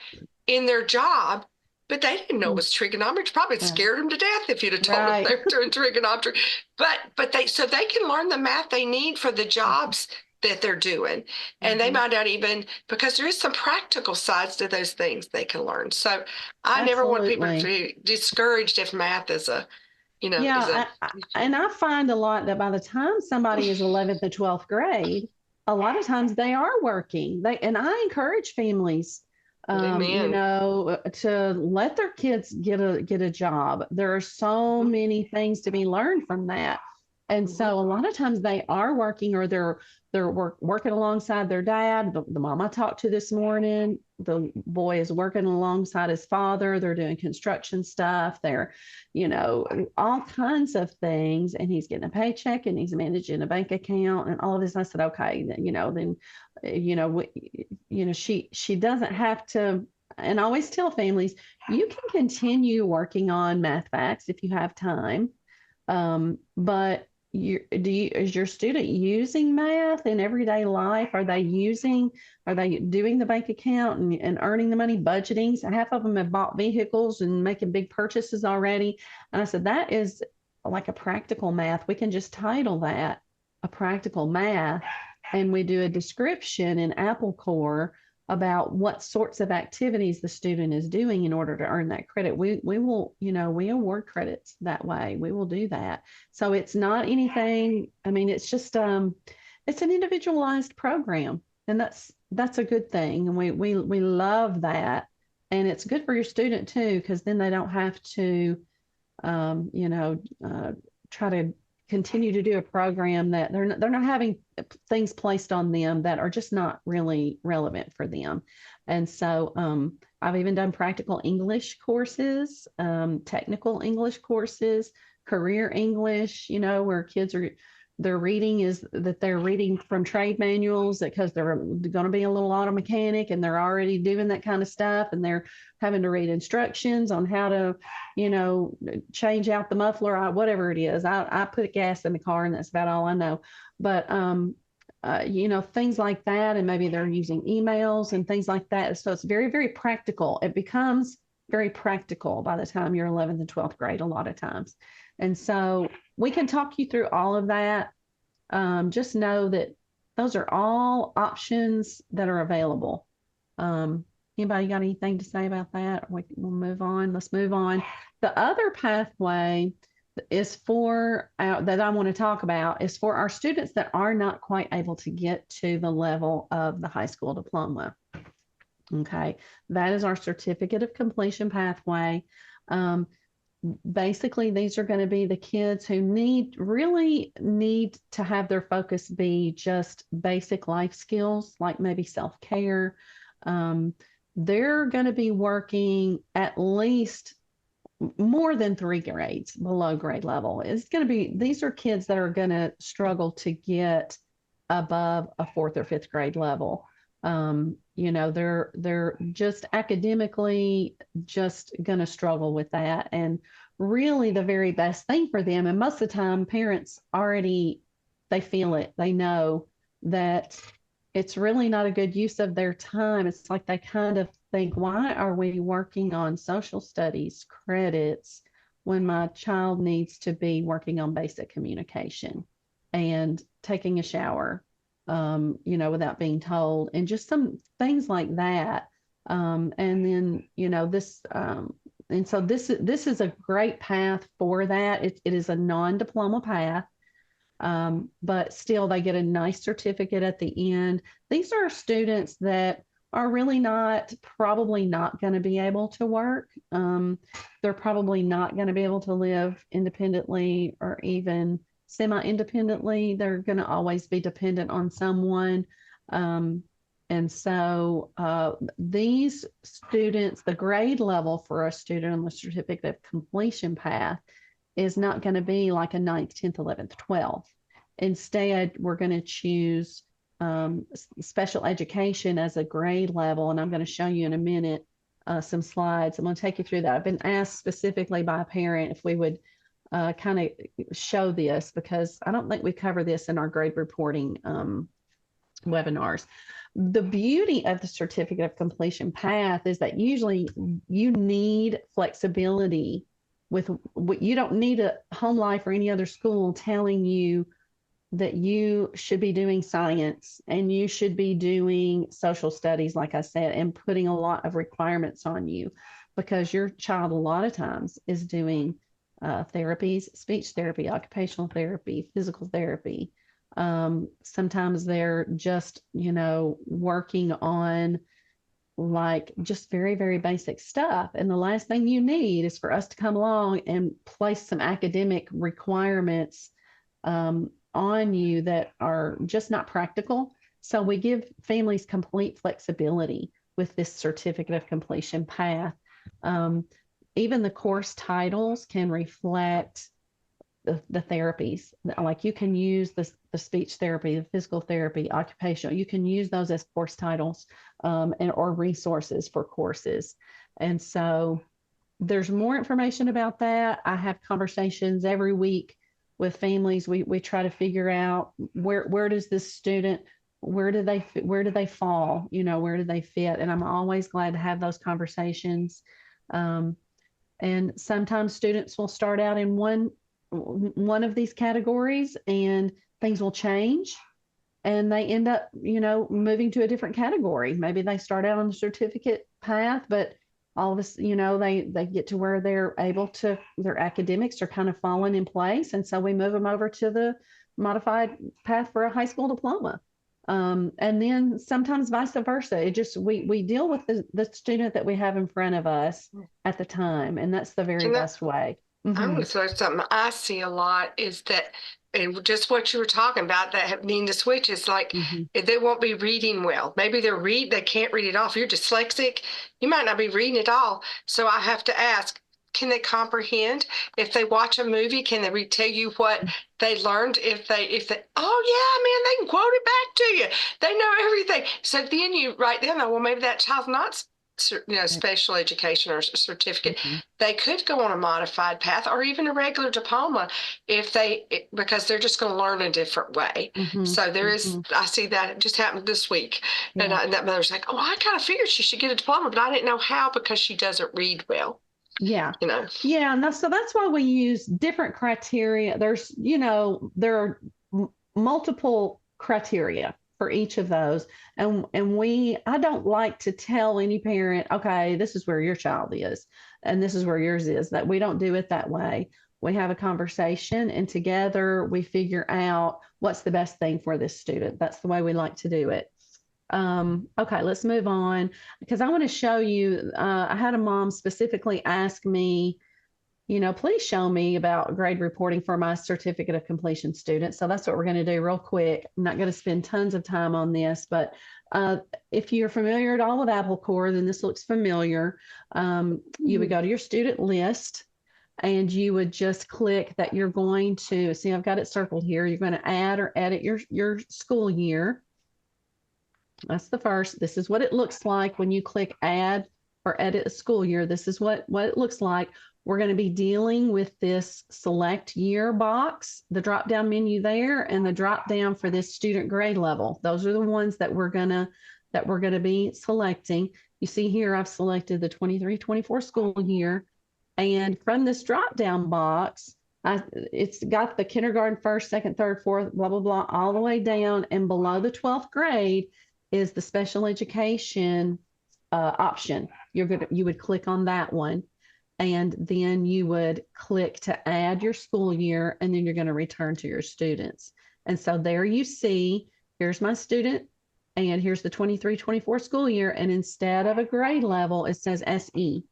in their job, but they didn't know it Mm. was trigonometry. Probably Right. scared them to death if you'd have told them Right. they were doing trigonometry. But they can learn the math they need for the jobs that they're doing. And they Mhm. might not even, because there is some practical sides to those things they can learn. So I never want people to Absolutely. be discouraged if math is a, is a Yeah, and I find a lot that by the time somebody is 11th or 12th grade, a lot of times they are working. And I encourage families, amen. to let their kids get a job. There are so Mhm. many things to be learned from that. And Mhm. so a lot of times they are working, or they're working alongside their dad. The mom I talked to this morning, the boy is working alongside his father. They're doing construction stuff. They're, all kinds of things. And he's getting a paycheck and he's managing a bank account and all of this. And I said, okay, then, she doesn't have to. And I always tell families, you can continue working on math facts if you have time. But is your student using math in everyday life? Are they doing the bank account and earning the money, budgeting? So half of them have bought vehicles and making big purchases already. And I said, that is like a practical math. We can just title that a practical math. And we do a description in Apple Core about what sorts of activities the student is doing in order to earn that credit. We will, we award credits that way. We will do that. So it's not anything, I mean, it's just it's an individualized program. And that's a good thing. And we love that. And it's good for your student too, because then they don't have to um, you know, try to continue to do a program that they're not having things placed on them that are just not really relevant for them. And so I've even done practical English courses, technical English courses, career English, where kids are their reading is that they're reading from trade manuals because they're going to be a little auto mechanic and they're already doing that kind of stuff, and they're having to read instructions on how to change out the muffler, whatever it is. I put gas in the car and that's about all I know. But, things like that. And maybe they're using emails and things like that. So it's very, very practical. It becomes very practical by the time you're 11th and 12th grade, a lot of times. And so we can talk you through all of that. Just know that those are all options that are available. Um, Anybody got anything to say about that? We'll move on. Let's move on. The other pathway is that I want to talk about is for our students that are not quite able to get to the level of the high school diploma. Okay, that is our certificate of completion pathway. Basically, these are going to be the kids who really need to have their focus be just basic life skills, like maybe self-care, um, they're going to be working at least more than 3 grades below grade level. It's going to be, these are kids that are going to struggle to get above a 4th or 5th grade level. They're just academically just going to struggle with that. And really the very best thing for them, and most of the time parents already, they feel it, they know that it's really not a good use of their time. It's like they kind of think, why are we working on social studies credits when my child needs to be working on basic communication and taking a shower, without being told, and just some things like that. And then, and so this is a great path for that. It is a non-diploma path. But still they get a nice certificate at the end. These are students that are really probably not going to be able to work. They're probably not going to be able to live independently or even semi-independently. They're going to always be dependent on someone. And so these students, the grade level for a student on the certificate of completion path is not going to be like a 9th, 10th, 11th, 12th. Instead, we're going to choose special education as a grade level. And I'm going to show you in a minute some slides. I'm going to take you through that. I've been asked specifically by a parent if we would kind of show this, because I don't think we cover this in our grade reporting webinars. The beauty of the certificate of completion path is that usually you need flexibility with what you don't need a HomeLife or any other school telling you that you should be doing science and you should be doing social studies, like I said, and putting a lot of requirements on you, because your child a lot of times is doing therapies, speech therapy, occupational therapy, physical therapy. Sometimes they're just, working on like just very, very basic stuff. And the last thing you need is for us to come along and place some academic requirements on you that are just not practical. So we give families complete flexibility with this certificate of completion path. Even the course titles can reflect the therapies. Like you can use the speech therapy, the physical therapy, occupational. You can use those as course titles or resources for courses. And so there's more information about that. I have conversations every week with families. We try to figure out where does this student, where do they fall? Where do they fit? And I'm always glad to have those conversations. And sometimes students will start out in one of these categories and things will change and they end up, moving to a different category. Maybe they start out on the certificate path, but all of us, they get to where they're able to, their academics are kind of falling in place. And so we move them over to the modified path for a high school diploma. And then sometimes vice versa. It just, we deal with the student that we have in front of us at the time. And that's the very best way. I want to throw something I see a lot is that, and just what you were talking about, that mean to switch is like they won't be reading well. Maybe they can't read it all. If you're dyslexic, you might not be reading it all. So I have to ask, can they comprehend? If they watch a movie, can they tell you what they learned? If they, oh yeah, man, they can quote it back to you. They know everything. So then you write down, well, maybe that child's not special education or certificate. They could go on a modified path or even a regular diploma because they're just going to learn a different way. So there is, I see that it just happened this week. Yeah. And that mother's like, oh, I kind of figured she should get a diploma, but I didn't know how because she doesn't read well. Yeah. Yeah. No, so that's why we use different criteria. There's, there are multiple criteria for each of those. And I don't like to tell any parent, okay, this is where your child is and this is where yours is. That we don't do it that way. We have a conversation and together we figure out what's the best thing for this student. That's the way we like to do it. Okay, let's move on because I want to show you, I had a mom specifically ask me, please show me about grade reporting for my certificate of completion students. So that's what we're going to do real quick. I'm not going to spend tons of time on this, but if you're familiar at all with Apple Core, then this looks familiar. You would go to your student list and you would just click that you're going to, see, I've got it circled here. You're going to add or edit your school year. That's the first. This is what it looks like when you click add or edit a school year. This is what it looks like. We're going to be dealing with this select year box, the drop down menu there, and the drop down for this student grade level. Those are the ones that we're going to be selecting. You see here, I've selected the 23-24 school year. And from this drop down box, it's got the kindergarten, first, second, third, fourth, blah, blah, blah, all the way down. And below the 12th grade is the special education option. You would click on that one, and then you would click to add your school year, and then you're going to return to your students. And so there you see, here's my student, and here's the 23-24 school year. And instead of a grade level, it says SE.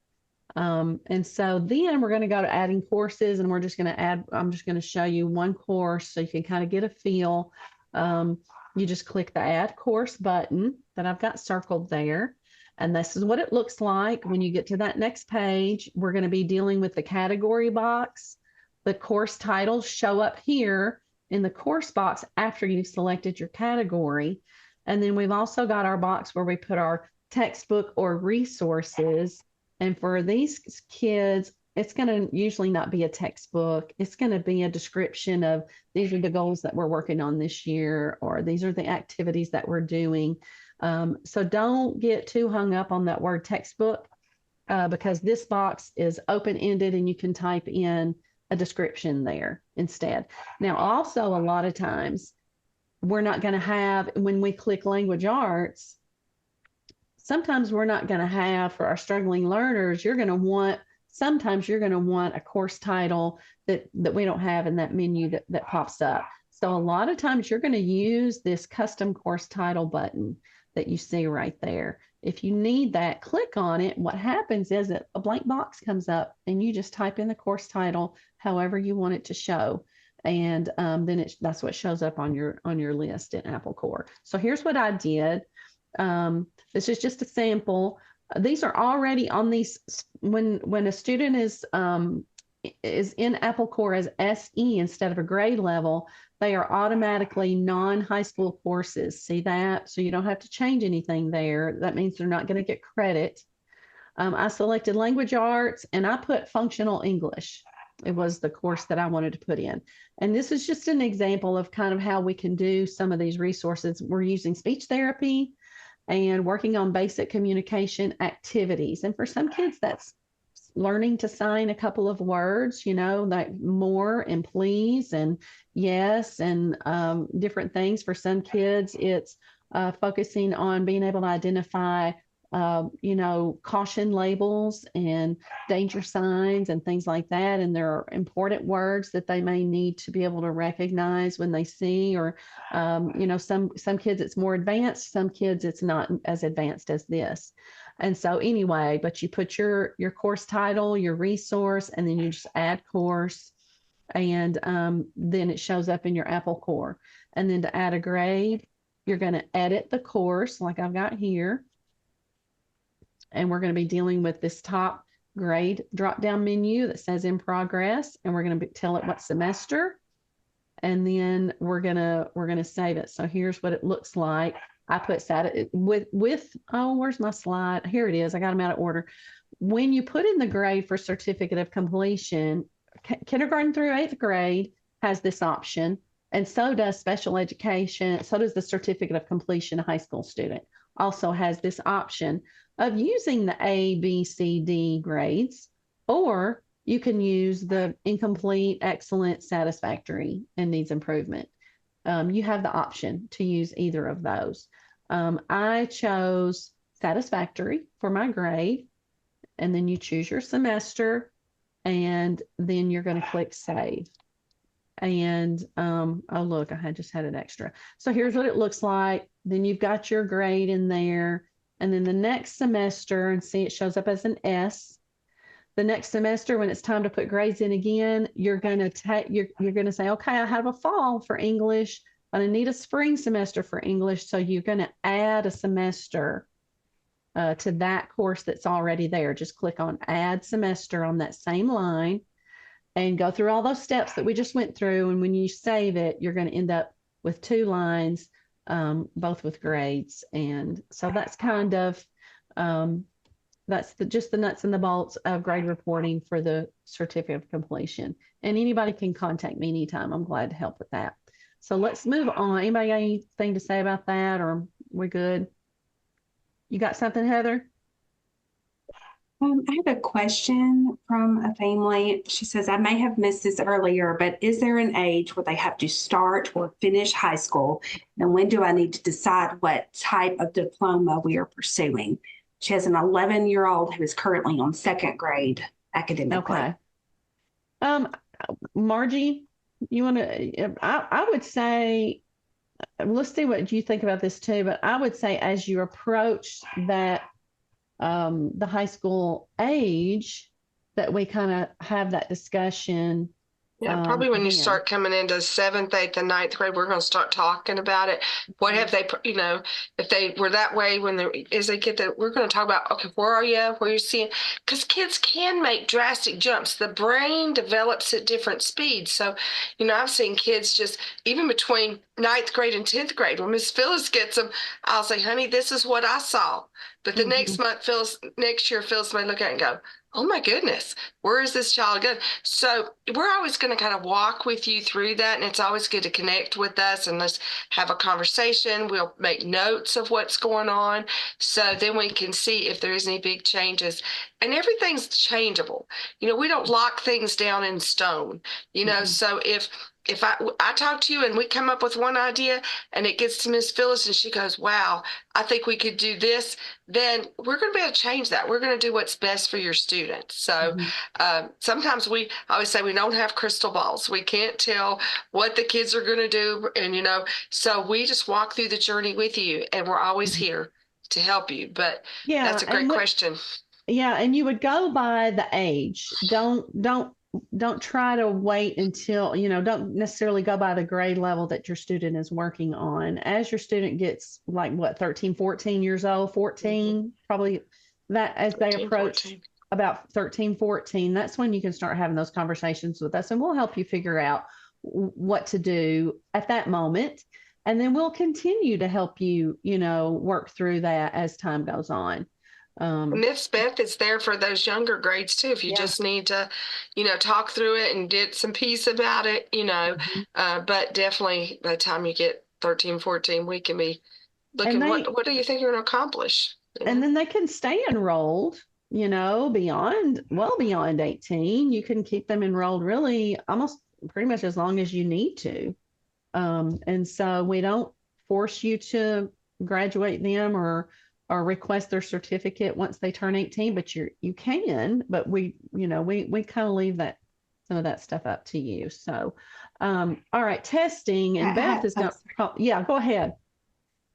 And so then we're going to go to adding courses, and we're just going to I'm just going to show you one course so you can kind of get a feel. You just click the add course button that I've got circled there. And this is what it looks like when you get to that next page. We're going to be dealing with the category box. The course titles show up here in the course box after you've selected your category. And then we've also got our box where we put our textbook or resources. And for these kids, it's going to usually not be a textbook. It's going to be a description of these are the goals that we're working on this year, or these are the activities that we're doing. So don't get too hung up on that word textbook because this box is open-ended and you can type in a description there instead. Now, also a lot of times we're not going to have, when we click language arts, sometimes we're not going to have, for our struggling learners, sometimes you're going to want a course title that we don't have in that menu that pops up. So a lot of times you're going to use this custom course title button that you see right there. If you need that, click on it. What happens is that a blank box comes up and you just type in the course title however you want it to show. And then that's what shows up on your list in Apple Core. So here's what I did. This is just a sample. These are already on these. When a student is in Apple Core as SE instead of a grade level, they are automatically non-high school courses. See that? So you don't have to change anything there. That means they're not going to get credit. I selected language arts and I put functional English. It was the course that I wanted to put in. And this is just an example of kind of how we can do some of these resources. We're using speech therapy and working on basic communication activities. And for some kids, that's learning to sign a couple of words, like more and please and yes and different things. For some kids, it's focusing on being able to identify caution labels and danger signs and things like that. And there are important words that they may need to be able to recognize when they see, or, some kids it's more advanced, some kids it's not as advanced as this. And so anyway, but you put your course title, your resource, and then you just add course. And then it shows up in your Apple Core. And then to add a grade, you're going to edit the course like I've got here. And we're going to be dealing with this top grade drop-down menu that says in progress, and we're going to tell it what semester, and then we're going to save it. So here's what it looks like. I put where's my slide? Here it is. I got them out of order. When you put in the grade for certificate of completion, kindergarten through 8th grade has this option, and so does special education. So does the certificate of completion. A high school student also has this option of using the A, B, C, D grades, or you can use the incomplete, excellent, satisfactory, and needs improvement. You have the option to use either of those. I chose satisfactory for my grade, and then you choose your semester, and then you're going to click save. And oh look, I just had an extra. So here's what it looks like. Then you've got your grade in there. And then the next semester, and see it shows up as an S. the next semester, when it's time to put grades in again, you're going to take, you're going to say, okay, I have a fall for English, but I need a spring semester for English. So you're going to add a semester to that course that's already there. Just click on add semester on that same line and go through all those steps that we just went through. And when you save it, you're going to end up with 2 lines, both with grades. And so that's kind of, that's just the nuts and the bolts of grade reporting for the certificate of completion. And anybody can contact me anytime. I'm glad to help with that. So let's move on. Anybody got anything to say about that, or we're good? You got something, Heather? I have a question from a family. She says, I may have missed this earlier, but is there an age where they have to start or finish high school? And when do I need to decide what type of diploma we are pursuing? She has an 11-year-old who is currently on 2nd grade academically. Okay. Margie, you want to, I would say, let's see what you think about this too, but I would say as you approach that, the high school age, that we kind of have that discussion. Yeah, probably when you then. start coming into 7th, 8th, and 9th grade, we're going to start talking about it. What have they, if they were that way as they get that, we're going to talk about, okay, where are you? Where are you seeing? Because kids can make drastic jumps. The brain develops at different speeds. So, I've seen kids just, even between 9th grade and 10th grade, when Miss Phyllis gets them, I'll say, honey, this is what I saw. But the next year, Phyllis may look at it and go, oh my goodness, where is this child going? So we're always going to kind of walk with you through that. And it's always good to connect with us and let's have a conversation. We'll make notes of what's going on. So then we can see if there is any big changes. And everything's changeable. We don't lock things down in stone, so if I talk to you and we come up with one idea and it gets to Miss Phyllis and she goes, wow, I think we could do this, then we're going to be able to change that. We're going to do what's best for your student. So sometimes I always say we don't have crystal balls. We can't tell what the kids are going to do. And, so we just walk through the journey with you and we're always here to help you. But that's a great question. Yeah. And you would go by the age. Don't try to wait until, don't necessarily go by the grade level that your student is working on. As your student gets 13, 14 years old, 14, probably that as they 13, approach 14. About 13, 14, that's when you can start having those conversations with us and we'll help you figure out what to do at that moment. And then we'll continue to help you, work through that as time goes on. Miss Beth is there for those younger grades too. If you just need to, talk through it and get some peace about it, but definitely by the time you get 13, 14, we can be looking, what do you think you're going to accomplish? And then they can stay enrolled, beyond 18. You can keep them enrolled really almost pretty much as long as you need to. And so we don't force you to graduate them or request their certificate once they turn 18, but you can, but we kind of leave some of that stuff up to you. So, all right, testing, and Beth is going to, go ahead.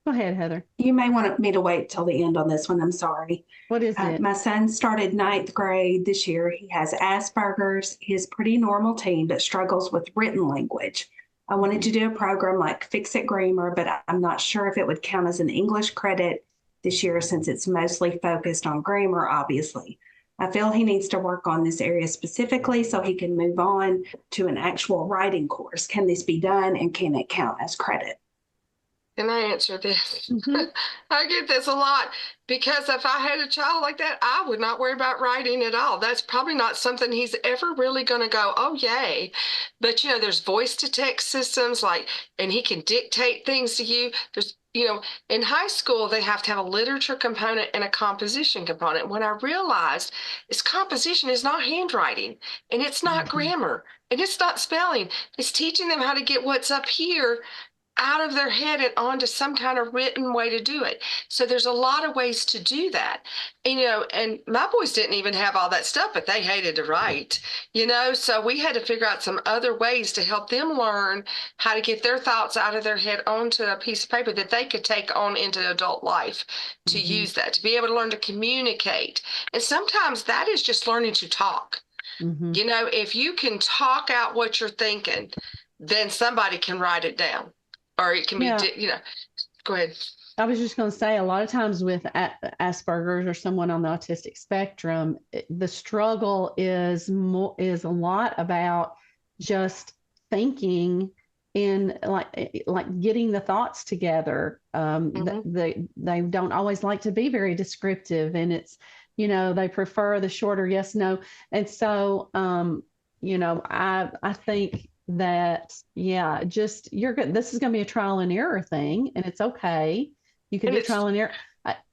Go ahead, Heather. You may want me to wait till the end on this one. I'm sorry. What is it? My son started 9th grade this year. He has Asperger's. He is pretty normal teen, but struggles with written language. I wanted to do a program like Fix It Grammar, but I'm not sure if it would count as an English credit this year since it's mostly focused on grammar, obviously. I feel he needs to work on this area specifically so he can move on to an actual writing course. Can this be done and can it count as credit? Can I answer this? I get this a lot because if I had a child like that, I would not worry about writing at all. That's probably not something he's ever really going to go, oh, yay. But, there's voice to text systems and he can dictate things to you. There's, in high school, they have to have a literature component and a composition component. When I realized is composition is not handwriting and it's not grammar and it's not spelling. It's teaching them how to get what's up here out of their head and onto some kind of written way to do it. So there's a lot of ways to do that. And my boys didn't even have all that stuff, but they hated to write, so we had to figure out some other ways to help them learn how to get their thoughts out of their head onto a piece of paper that they could take on into adult life to use that, to be able to learn to communicate. And sometimes that is just learning to talk. If you can talk out what you're thinking, then somebody can write it down. Or it can be, go ahead. I was just going to say, a lot of times with Asperger's or someone on the autistic spectrum, the struggle is a lot about just thinking in like getting the thoughts together. They don't always like to be very descriptive, and it's, they prefer the shorter yes, no. And so, I think that, just you're good. This is going to be a trial and error thing, and it's okay. You can do trial and error.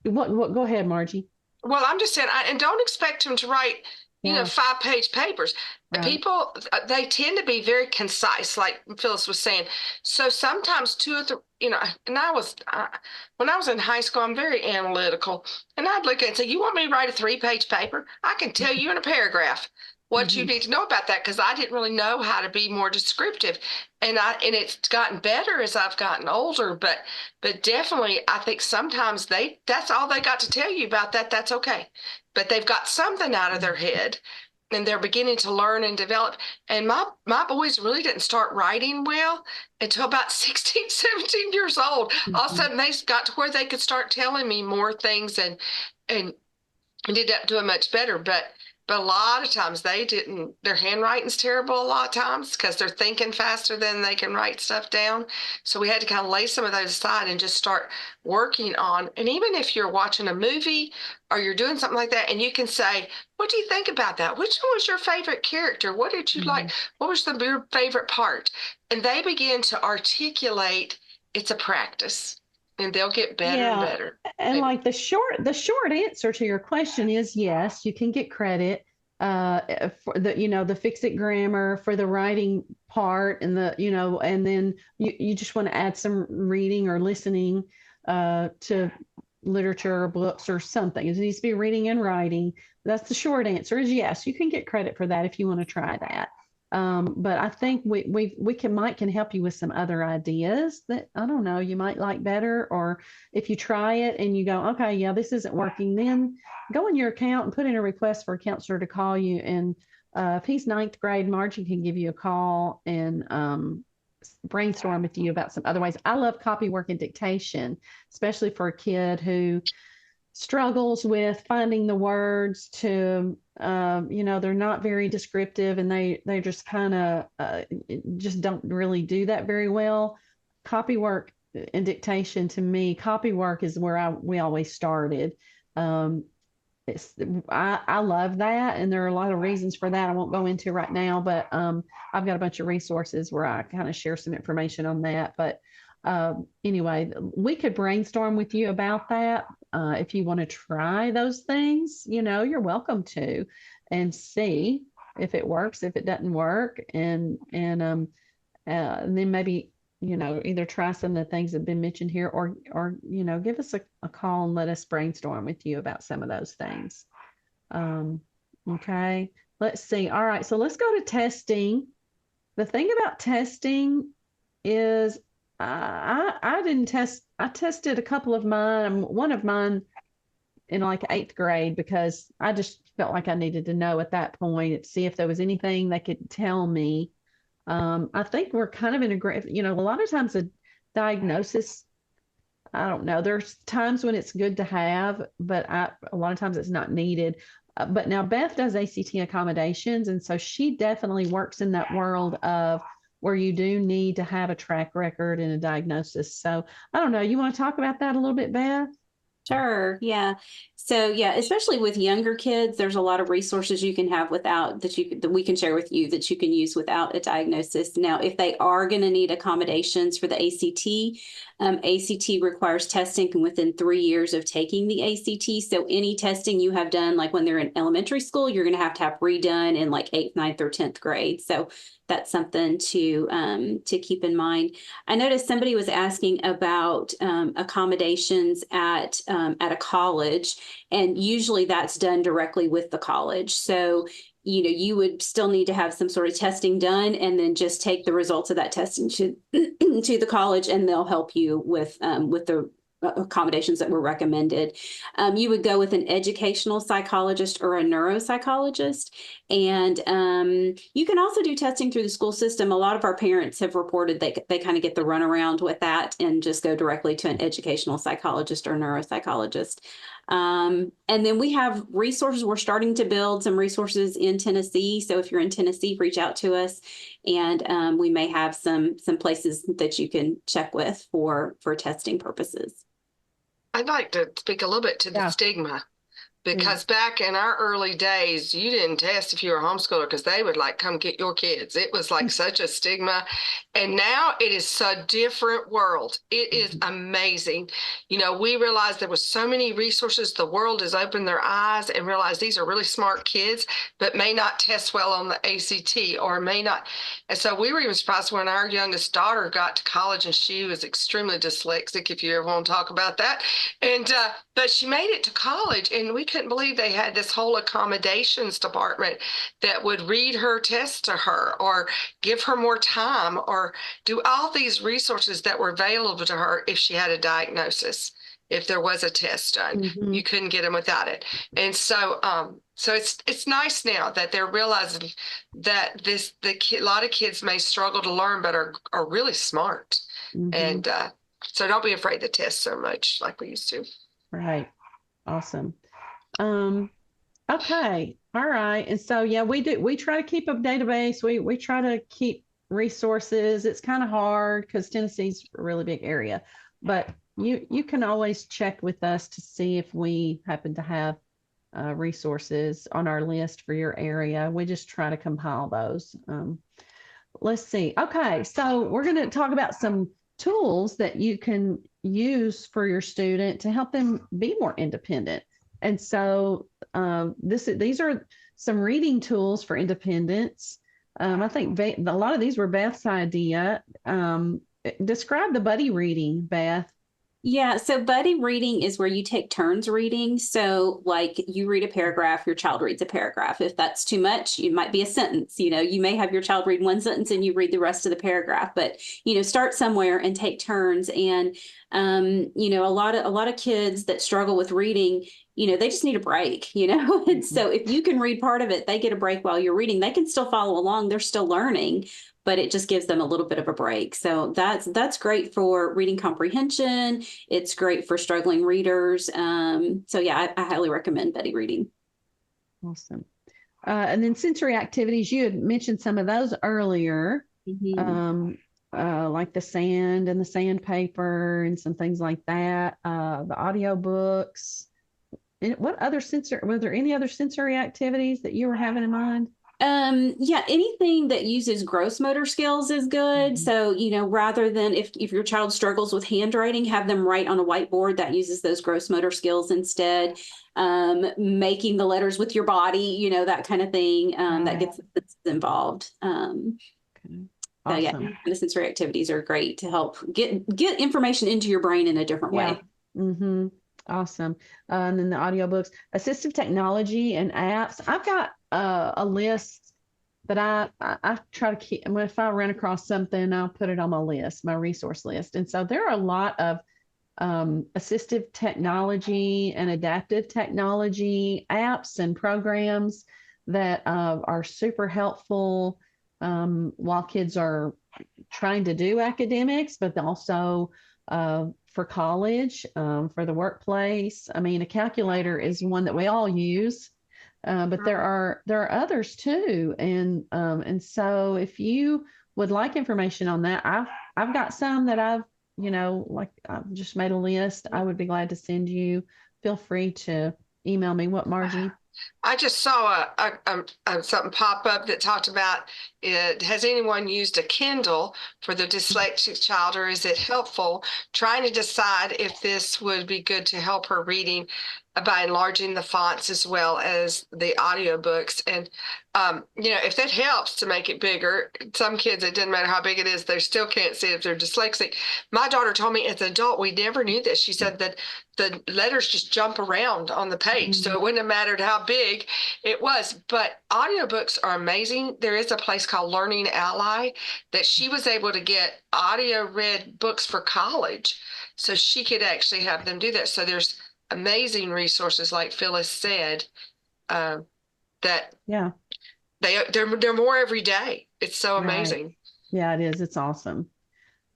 What? Go ahead, Margie. Well, I'm just saying, and don't expect them to write, 5-page papers. Right. People, they tend to be very concise, like Phyllis was saying. So sometimes 2 or 3, and when I was in high school, I'm very analytical, and I'd look at it and say, "You want me to write a 3-page paper? I can tell you in a paragraph what you need to know about that," because I didn't really know how to be more descriptive. And it's gotten better as I've gotten older, but definitely I think sometimes that's all they got to tell you about that. That's okay. But they've got something out of their head, and they're beginning to learn and develop. And my boys really didn't start writing well until about 16, 17 years old. All of a sudden they got to where they could start telling me more things and ended up doing much better. But a lot of times they didn't, their handwriting's terrible a lot of times because they're thinking faster than they can write stuff down. So we had to kind of lay some of those aside and just start working on. And even if you're watching a movie or you're doing something like that, and you can say, "What do you think about that? Which one was your favorite character? What did you like? What was your favorite part?" And they begin to articulate. It's a practice. And they'll get better and better. And like the short answer to your question is yes, you can get credit for the fix-it grammar, for the writing part, and and then you just want to add some reading or listening to literature or books or something. It needs to be reading and writing. That's the short answer is yes, you can get credit for that if you want to try that. But I think we can help you with some other ideas that, I don't know, you might like better. Or if you try it and you go, okay, yeah, this isn't working, then go in your account and put in a request for a counselor to call you. And if he's 9th grade, Margie can give you a call and brainstorm with you about some other ways. I love copy work and dictation, especially for a kid who struggles with finding the words to, they're not very descriptive, and they just kind of just don't really do that very well. Copy work and dictation, to me, copy work is where we always started. I love that, and there are a lot of reasons for that I won't go into right now, but I've got a bunch of resources where I kind of share some information on that. But anyway, we could brainstorm with you about that. If you want to try those things, you're welcome to, and see if it works, if it doesn't work, and then maybe, either try some of the things that have been mentioned here, or give us a call and let us brainstorm with you about some of those things. Okay, let's see. All right, so let's go to testing. The thing about testing is I didn't test. I tested a couple of mine, one of mine in like 8th grade, because I just felt like I needed to know at that point, see if there was anything they could tell me. I think we're kind of in a lot of times a diagnosis, I don't know, there's times when it's good to have, but a lot of times it's not needed. But now Beth does ACT accommodations, and so she definitely works in that world of where you do need to have a track record and a diagnosis. So I don't know, you want to talk about that a little bit, Beth? Sure. Yeah. So especially with younger kids, there's a lot of resources you can have that we can share with you that you can use without a diagnosis. Now, if they are going to need accommodations for the ACT, ACT requires testing within 3 years of taking the ACT. So any testing you have done, like when they're in elementary school, you're going to have redone in like 8th, 9th, or 10th grade. So that's something to keep in mind. I noticed somebody was asking about accommodations at a college, and usually that's done directly with the college. So you would still need to have some sort of testing done, and then just take the results of that testing to to the college, and they'll help you with the accommodations that were recommended. You would go with an educational psychologist or a neuropsychologist. And you can also do testing through the school system. A lot of our parents have reported they kind of get the runaround with that and just go directly to an educational psychologist or neuropsychologist. And then we have resources. We're starting to build some resources in Tennessee. So if you're in Tennessee, reach out to us, and we may have some places that you can check with for testing purposes. I'd like to speak a little bit to the Yeah. stigma, because back in our early days, you didn't test if you were a homeschooler, because they would like come get your kids. It was like such a stigma. And now it is a different world. It is amazing. We realized there was so many resources. The world has opened their eyes and realized these are really smart kids, but may not test well on the ACT or may not. And so we were even surprised when our youngest daughter got to college, and she was extremely dyslexic, if you ever want to talk about that. And, but she made it to college, and we couldn't believe they had this whole accommodations department that would read her tests to her or give her more time or do all these resources that were available to her if she had a diagnosis. If there was a test done, you couldn't get them without it. And so, so it's nice now that they're realizing that a lot of kids may struggle to learn, but are really smart. And so don't be afraid to test so much like we used to. Right. Awesome. Okay. All right. And so, yeah, we try to keep a database. We try to keep resources. It's kind of hard because Tennessee's a really big area, but you can always check with us to see if we happen to have resources on our list for your area. We just try to compile those. Let's see. Okay. So we're going to talk about some tools that you can use for your student to help them be more independent. And so these are some reading tools for independence. I think a lot of these were Beth's idea. Describe the buddy reading, Beth. Yeah, so buddy reading is where you take turns reading. So like you read a paragraph, your child reads a paragraph. If that's too much, it might be a sentence. You may have your child read one sentence and you read the rest of the paragraph, but start somewhere and take turns. And a lot of kids that struggle with reading, they just need a break, And so if you can read part of it, they get a break while you're reading. They can still follow along, they're still learning, but it just gives them a little bit of a break. So that's great for reading comprehension. It's great for struggling readers. So yeah, I highly recommend buddy reading. Awesome. And then sensory activities, you had mentioned some of those earlier, like the sand and the sandpaper and some things like that. The audio books. And what other were there any other sensory activities that you were having in mind? Yeah, anything that uses gross motor skills is good. So, rather than if your child struggles with handwriting, have them write on a whiteboard that uses those gross motor skills instead. Making the letters with your body, that kind of thing, that gets involved. Okay. So yeah, the sensory activities are great to help get information into your brain in a different way. Awesome. And then the audiobooks, assistive technology and apps. I've got a list that I try to keep. If I run across something, I'll put it on my list, my resource list. And so there are a lot of assistive technology and adaptive technology apps and programs that are super helpful while kids are trying to do academics, but also for college, for the workplace. I mean, a calculator is one that we all use, but there are others too. And so if you would like information on that, I've got some that I've just made a list. I would be glad to send you. Feel free to email me. What, Margie? I just saw something pop up that talked about it. Has anyone used a Kindle for the dyslexic child, or is it helpful? Trying to decide if this would be good to help her reading by enlarging the fonts as well as the audiobooks. And, if that helps to make it bigger, some kids, it doesn't matter how big it is, they still can't see it if they're dyslexic. My daughter told me as an adult, we never knew this. She said that the letters just jump around on the page. So it wouldn't have mattered how big it was. But audiobooks are amazing. There is a place called Learning Ally that she was able to get audio read books for college. So she could actually have them do that. So there's amazing resources, like Phyllis said, that Yeah. they're more every day. It's so Right. amazing. Yeah, it is. It's awesome.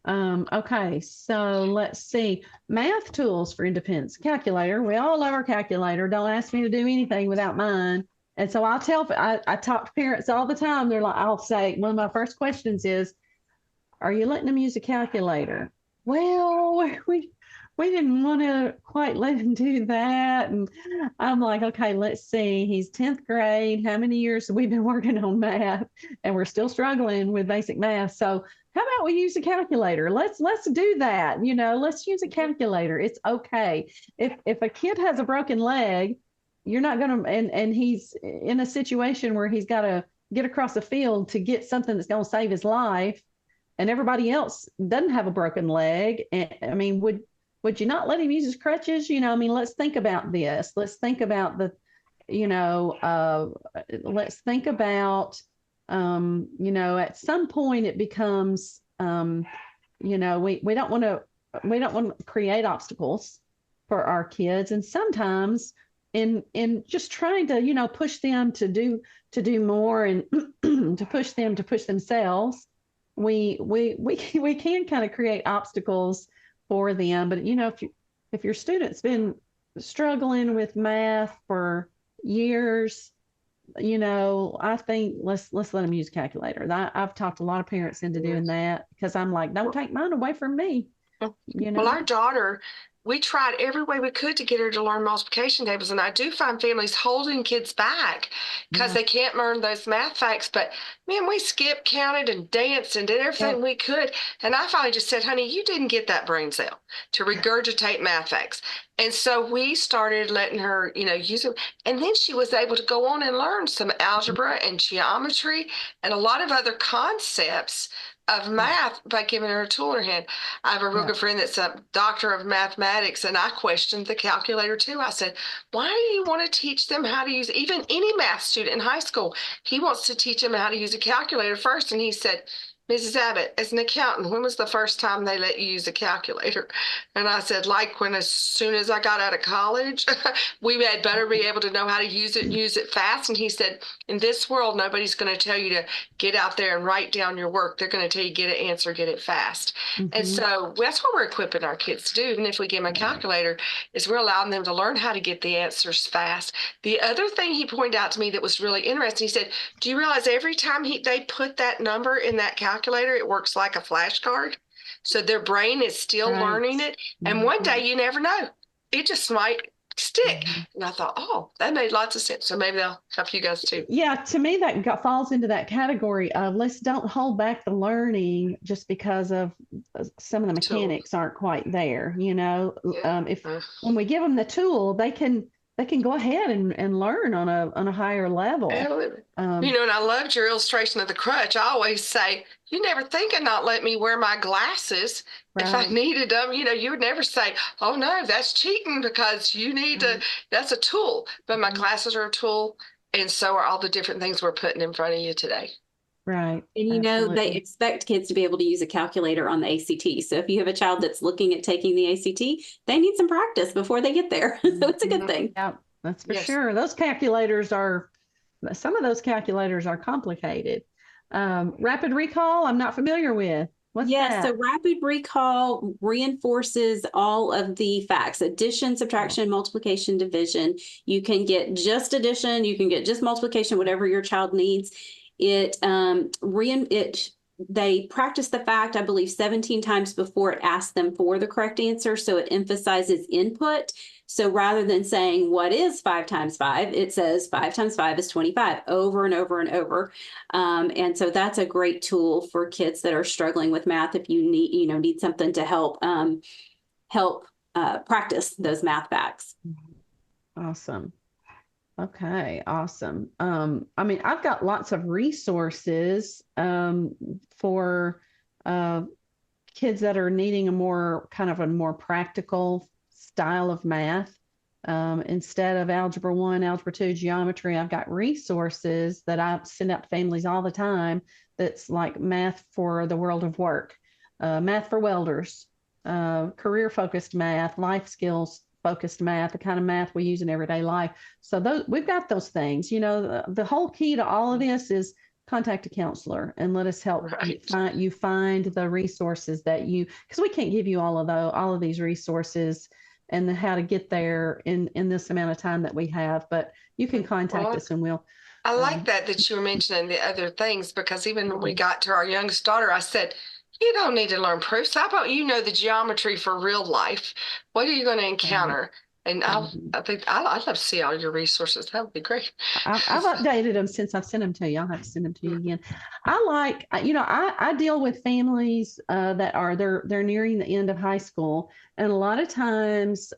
Okay, so let's see. Math tools for independence. Calculator. We all love our calculator. Don't ask me to do anything without mine. And so I talk to parents all the time. They're like, I'll say, one of my first questions is, are you letting them use a calculator? Well, we didn't want to quite let him do that. And I'm like, okay, let's see. He's 10th grade. How many years have we been working on math? And we're still struggling with basic math. So how about we use a calculator? Let's do that. Let's use a calculator. It's okay. If a kid has a broken leg, you're not going to, and he's in a situation where he's got to get across the field to get something that's going to save his life, and everybody else doesn't have a broken leg. And I mean, would you not let him use his crutches? Let's think about this. Let's think about let's think about, at some point it becomes, we don't want to create obstacles for our kids. And sometimes in just trying to, push them to do more and to push them to push themselves, we can kind of create obstacles for them. But if your student's been struggling with math for years, I think let's let them use a calculator. I've talked a lot of parents into doing that, because I'm like, don't take mine away from me. Well, our daughter, we tried every way we could to get her to learn multiplication tables. And I do find families holding kids back because they can't learn those math facts. But man, we skipped, counted, and danced and did everything we could. And I finally just said, honey, you didn't get that brain cell to regurgitate math facts. And so we started letting her, use them. And then she was able to go on and learn some algebra and geometry and a lot of other concepts of math by giving her a tool in her hand. I have a real good friend that's a doctor of mathematics, and I questioned the calculator too. I said, why do you want to teach them how to use, even any math student in high school, he wants to teach them how to use a calculator first. And he said, Mrs. Abbott, as an accountant, when was the first time they let you use a calculator? And I said, like as soon as I got out of college, we had better be able to know how to use it fast. And he said, in this world, nobody's going to tell you to get out there and write down your work. They're going to tell you, get an answer, get it fast. And so that's what we're equipping our kids to do. Even if we give them a calculator, is we're allowing them to learn how to get the answers fast. The other thing he pointed out to me that was really interesting, he said, do you realize every time they put that number in that calculator, it works like a flashcard? So their brain is still learning it. And one day, you never know, it just might stick. And I thought, oh, that made lots of sense. So maybe they'll help you guys too. Yeah, to me, that falls into that category of let's don't hold back the learning just because of some of the mechanics aren't quite there. When we give them the tool, they can go ahead and learn on a higher level. And I loved your illustration of the crutch. I always say, you never think of not letting me wear my glasses if I needed them. You would never say, oh no, that's cheating because you need that's a tool. But my glasses are a tool, and so are all the different things we're putting in front of you today. Right. And they expect kids to be able to use a calculator on the ACT. So if you have a child that's looking at taking the ACT, they need some practice before they get there. So it's a good thing. Yeah, that's for sure. Some of those calculators are complicated. Rapid recall, I'm not familiar with. What's that? So rapid recall reinforces all of the facts: addition, subtraction, multiplication, division. You can get just addition, you can get just multiplication, whatever your child needs. They practice the fact, I believe, 17 times before it asks them for the correct answer. So it emphasizes input. So rather than saying what is 5 times 5, it says 5 times 5 is 25 over and over and over. And so that's a great tool for kids that are struggling with math. If you need something to help practice those math facts. Awesome. Okay, awesome. I mean, I've got lots of resources for kids that are needing a more practical style of math. Instead of Algebra 1, Algebra 2, geometry, I've got resources that I send out to families all the time that's like math for the world of work, math for welders, career-focused math, life skills focused math, the kind of math we use in everyday life. So we've got those things. The whole key to all of this is contact a counselor and let us help you find the resources because we can't give you all of these resources and how to get there in this amount of time that we have. But you can contact us and we'll. I like that you were mentioning the other things, because even when we got to our youngest daughter, I said, you don't need to learn proofs. How about the geometry for real life? What are you going to encounter? And I think I'd love to see all your resources. That would be great. I've updated them since I've sent them to you. I'll have to send them to you again. I deal with families that they're nearing the end of high school, and a lot of times,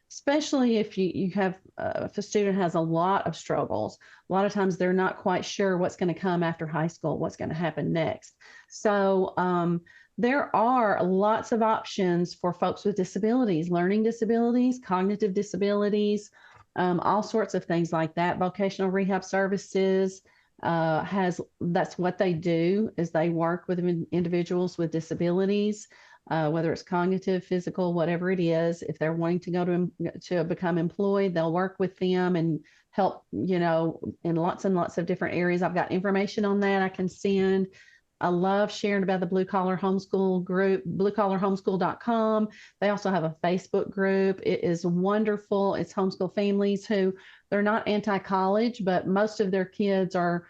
especially if you have if a student has a lot of struggles, a lot of times they're not quite sure what's going to come after high school, what's going to happen next. So there are lots of options for folks with disabilities, learning disabilities, cognitive disabilities, all sorts of things like that. Vocational rehab services that's what they do, is they work with individuals with disabilities, whether it's cognitive, physical, whatever it is. If they're wanting to go to become employed, they'll work with them and help, in lots and lots of different areas. I've got information on that I can send. I love sharing about the Blue Collar Homeschool group, bluecollarhomeschool.com. They also have a Facebook group. It is wonderful. It's homeschool families who they're not anti-college, but most of their kids are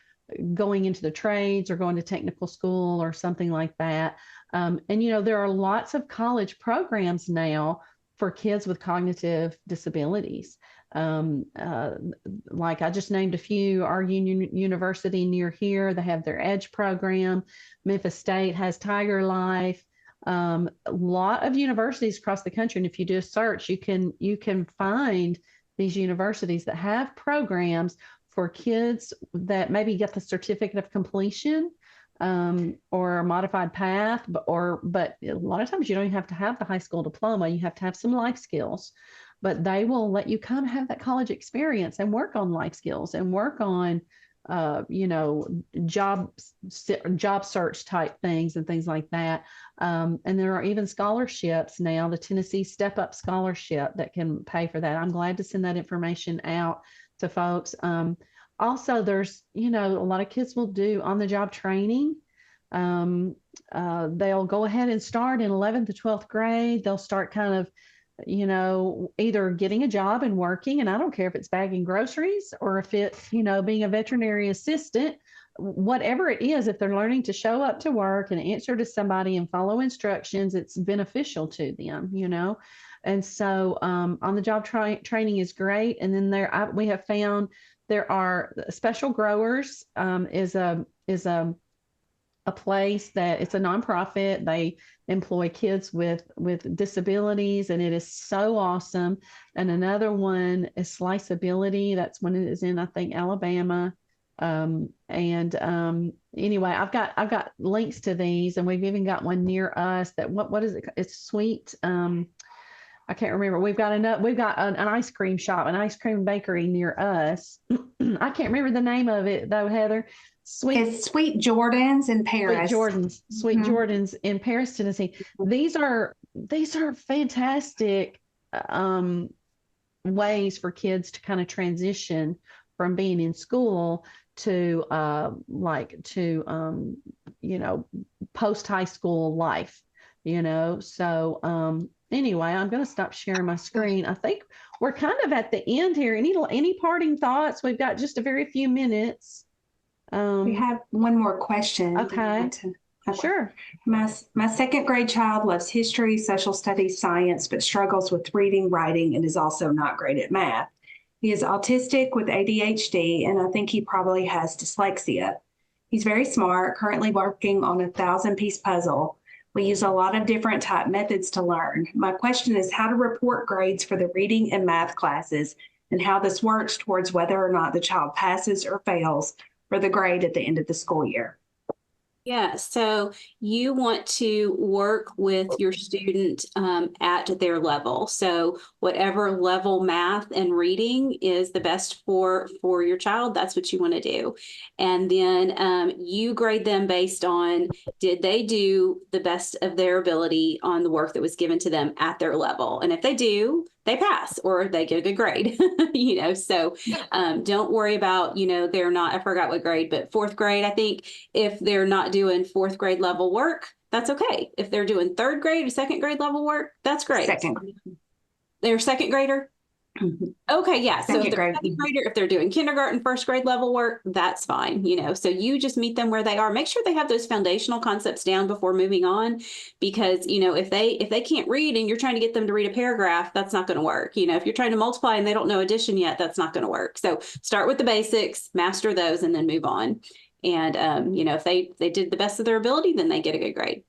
going into the trades or going to technical school or something like that. And there are lots of college programs now for kids with cognitive disabilities. Like I just named a few. Our Union University near here, they have their EDGE program. Memphis State has Tiger Life. A lot of universities across the country, and if you do a search, you can find these universities that have programs for kids that maybe get the certificate of completion or a modified path, but a lot of times you don't even have to have the high school diploma. You have to have some life skills. But they will let you come have that college experience and work on life skills and work on, job search type things and things like that. And there are even scholarships now, the Tennessee Step Up Scholarship, that can pay for that. I'm glad to send that information out to folks. Also, there's, a lot of kids will do on-the-job training. They'll go ahead and start in 11th to 12th grade. They'll start kind of, either getting a job and working, and I don't care if it's bagging groceries or if it's, being a veterinary assistant, whatever it is. If they're learning to show up to work and answer to somebody and follow instructions, it's beneficial to them, And so on-the-job training is great. And then we have found there are Special Growers is a place that it's a nonprofit. They employ kids with disabilities, and it is so awesome. And another one is Sliceability. That's one it is in, I think, Alabama. Anyway, I've got links to these, and we've even got one near us that what is it? It's Sweet. I can't remember. We've got an ice cream shop, an ice cream bakery near us. I can't remember the name of it though, Heather. It's Sweet Jordan's in Paris. Sweet Jordan's in Paris, Tennessee. These are fantastic ways for kids to kind of transition from being in school to post high school life. So anyway, I'm going to stop sharing my screen. I think we're kind of at the end here. Any parting thoughts? We've got just a very few minutes. We have one more question. Okay. Okay. Sure. My second grade child loves history, social studies, science, but struggles with reading, writing, and is also not great at math. He is autistic with ADHD, and I think he probably has dyslexia. He's very smart, currently working on a 1,000-piece puzzle. We use a lot of different type methods to learn. My question is how to report grades for the reading and math classes and how this works towards whether or not the child passes or fails for the grade at the end of the school year. Yeah, so you want to work with your student at their level. So whatever level math and reading is the best for your child, that's what you want to do. And then you grade them based on did they do the best of their ability on the work that was given to them at their level. And if they do, they pass or they get a good grade, so don't worry about, they're not, I forgot what grade, but fourth grade, I think if they're not doing fourth grade level work, that's okay. If they're doing third grade or second grade level work, that's great. Second. They're second grader? Mhm. Okay, yeah. So Second if they're grade. second grader, if they're doing kindergarten, first grade level work, that's fine, So you just meet them where they are. Make sure they have those foundational concepts down before moving on, because if they can't read and you're trying to get them to read a paragraph, that's not going to work. If you're trying to multiply and they don't know addition yet, that's not going to work. So start with the basics, master those, and then move on. And if they did the best of their ability, then they get a good grade.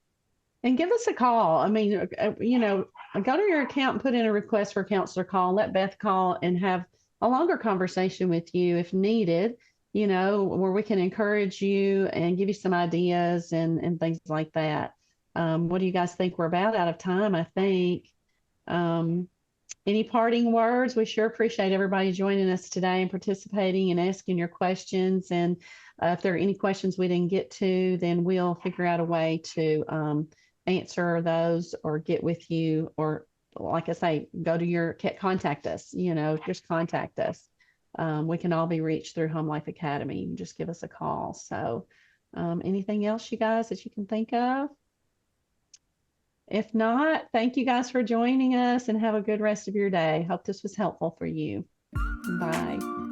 And give us a call. I mean, go to your account and put in a request for a counselor call. Let Beth call and have a longer conversation with you if needed, where we can encourage you and give you some ideas and things like that. What do you guys think? We're about out of time, I think. Any parting words? We sure appreciate everybody joining us today and participating and asking your questions. And if there are any questions we didn't get to, then we'll figure out a way to answer those or get with you, or like I say, go to contact us, just contact us. We can all be reached through HomeLife Academy. You can just give us a call. So anything else, you guys, that you can think of? If not, thank you guys for joining us and have a good rest of your day. Hope this was helpful for you. Bye.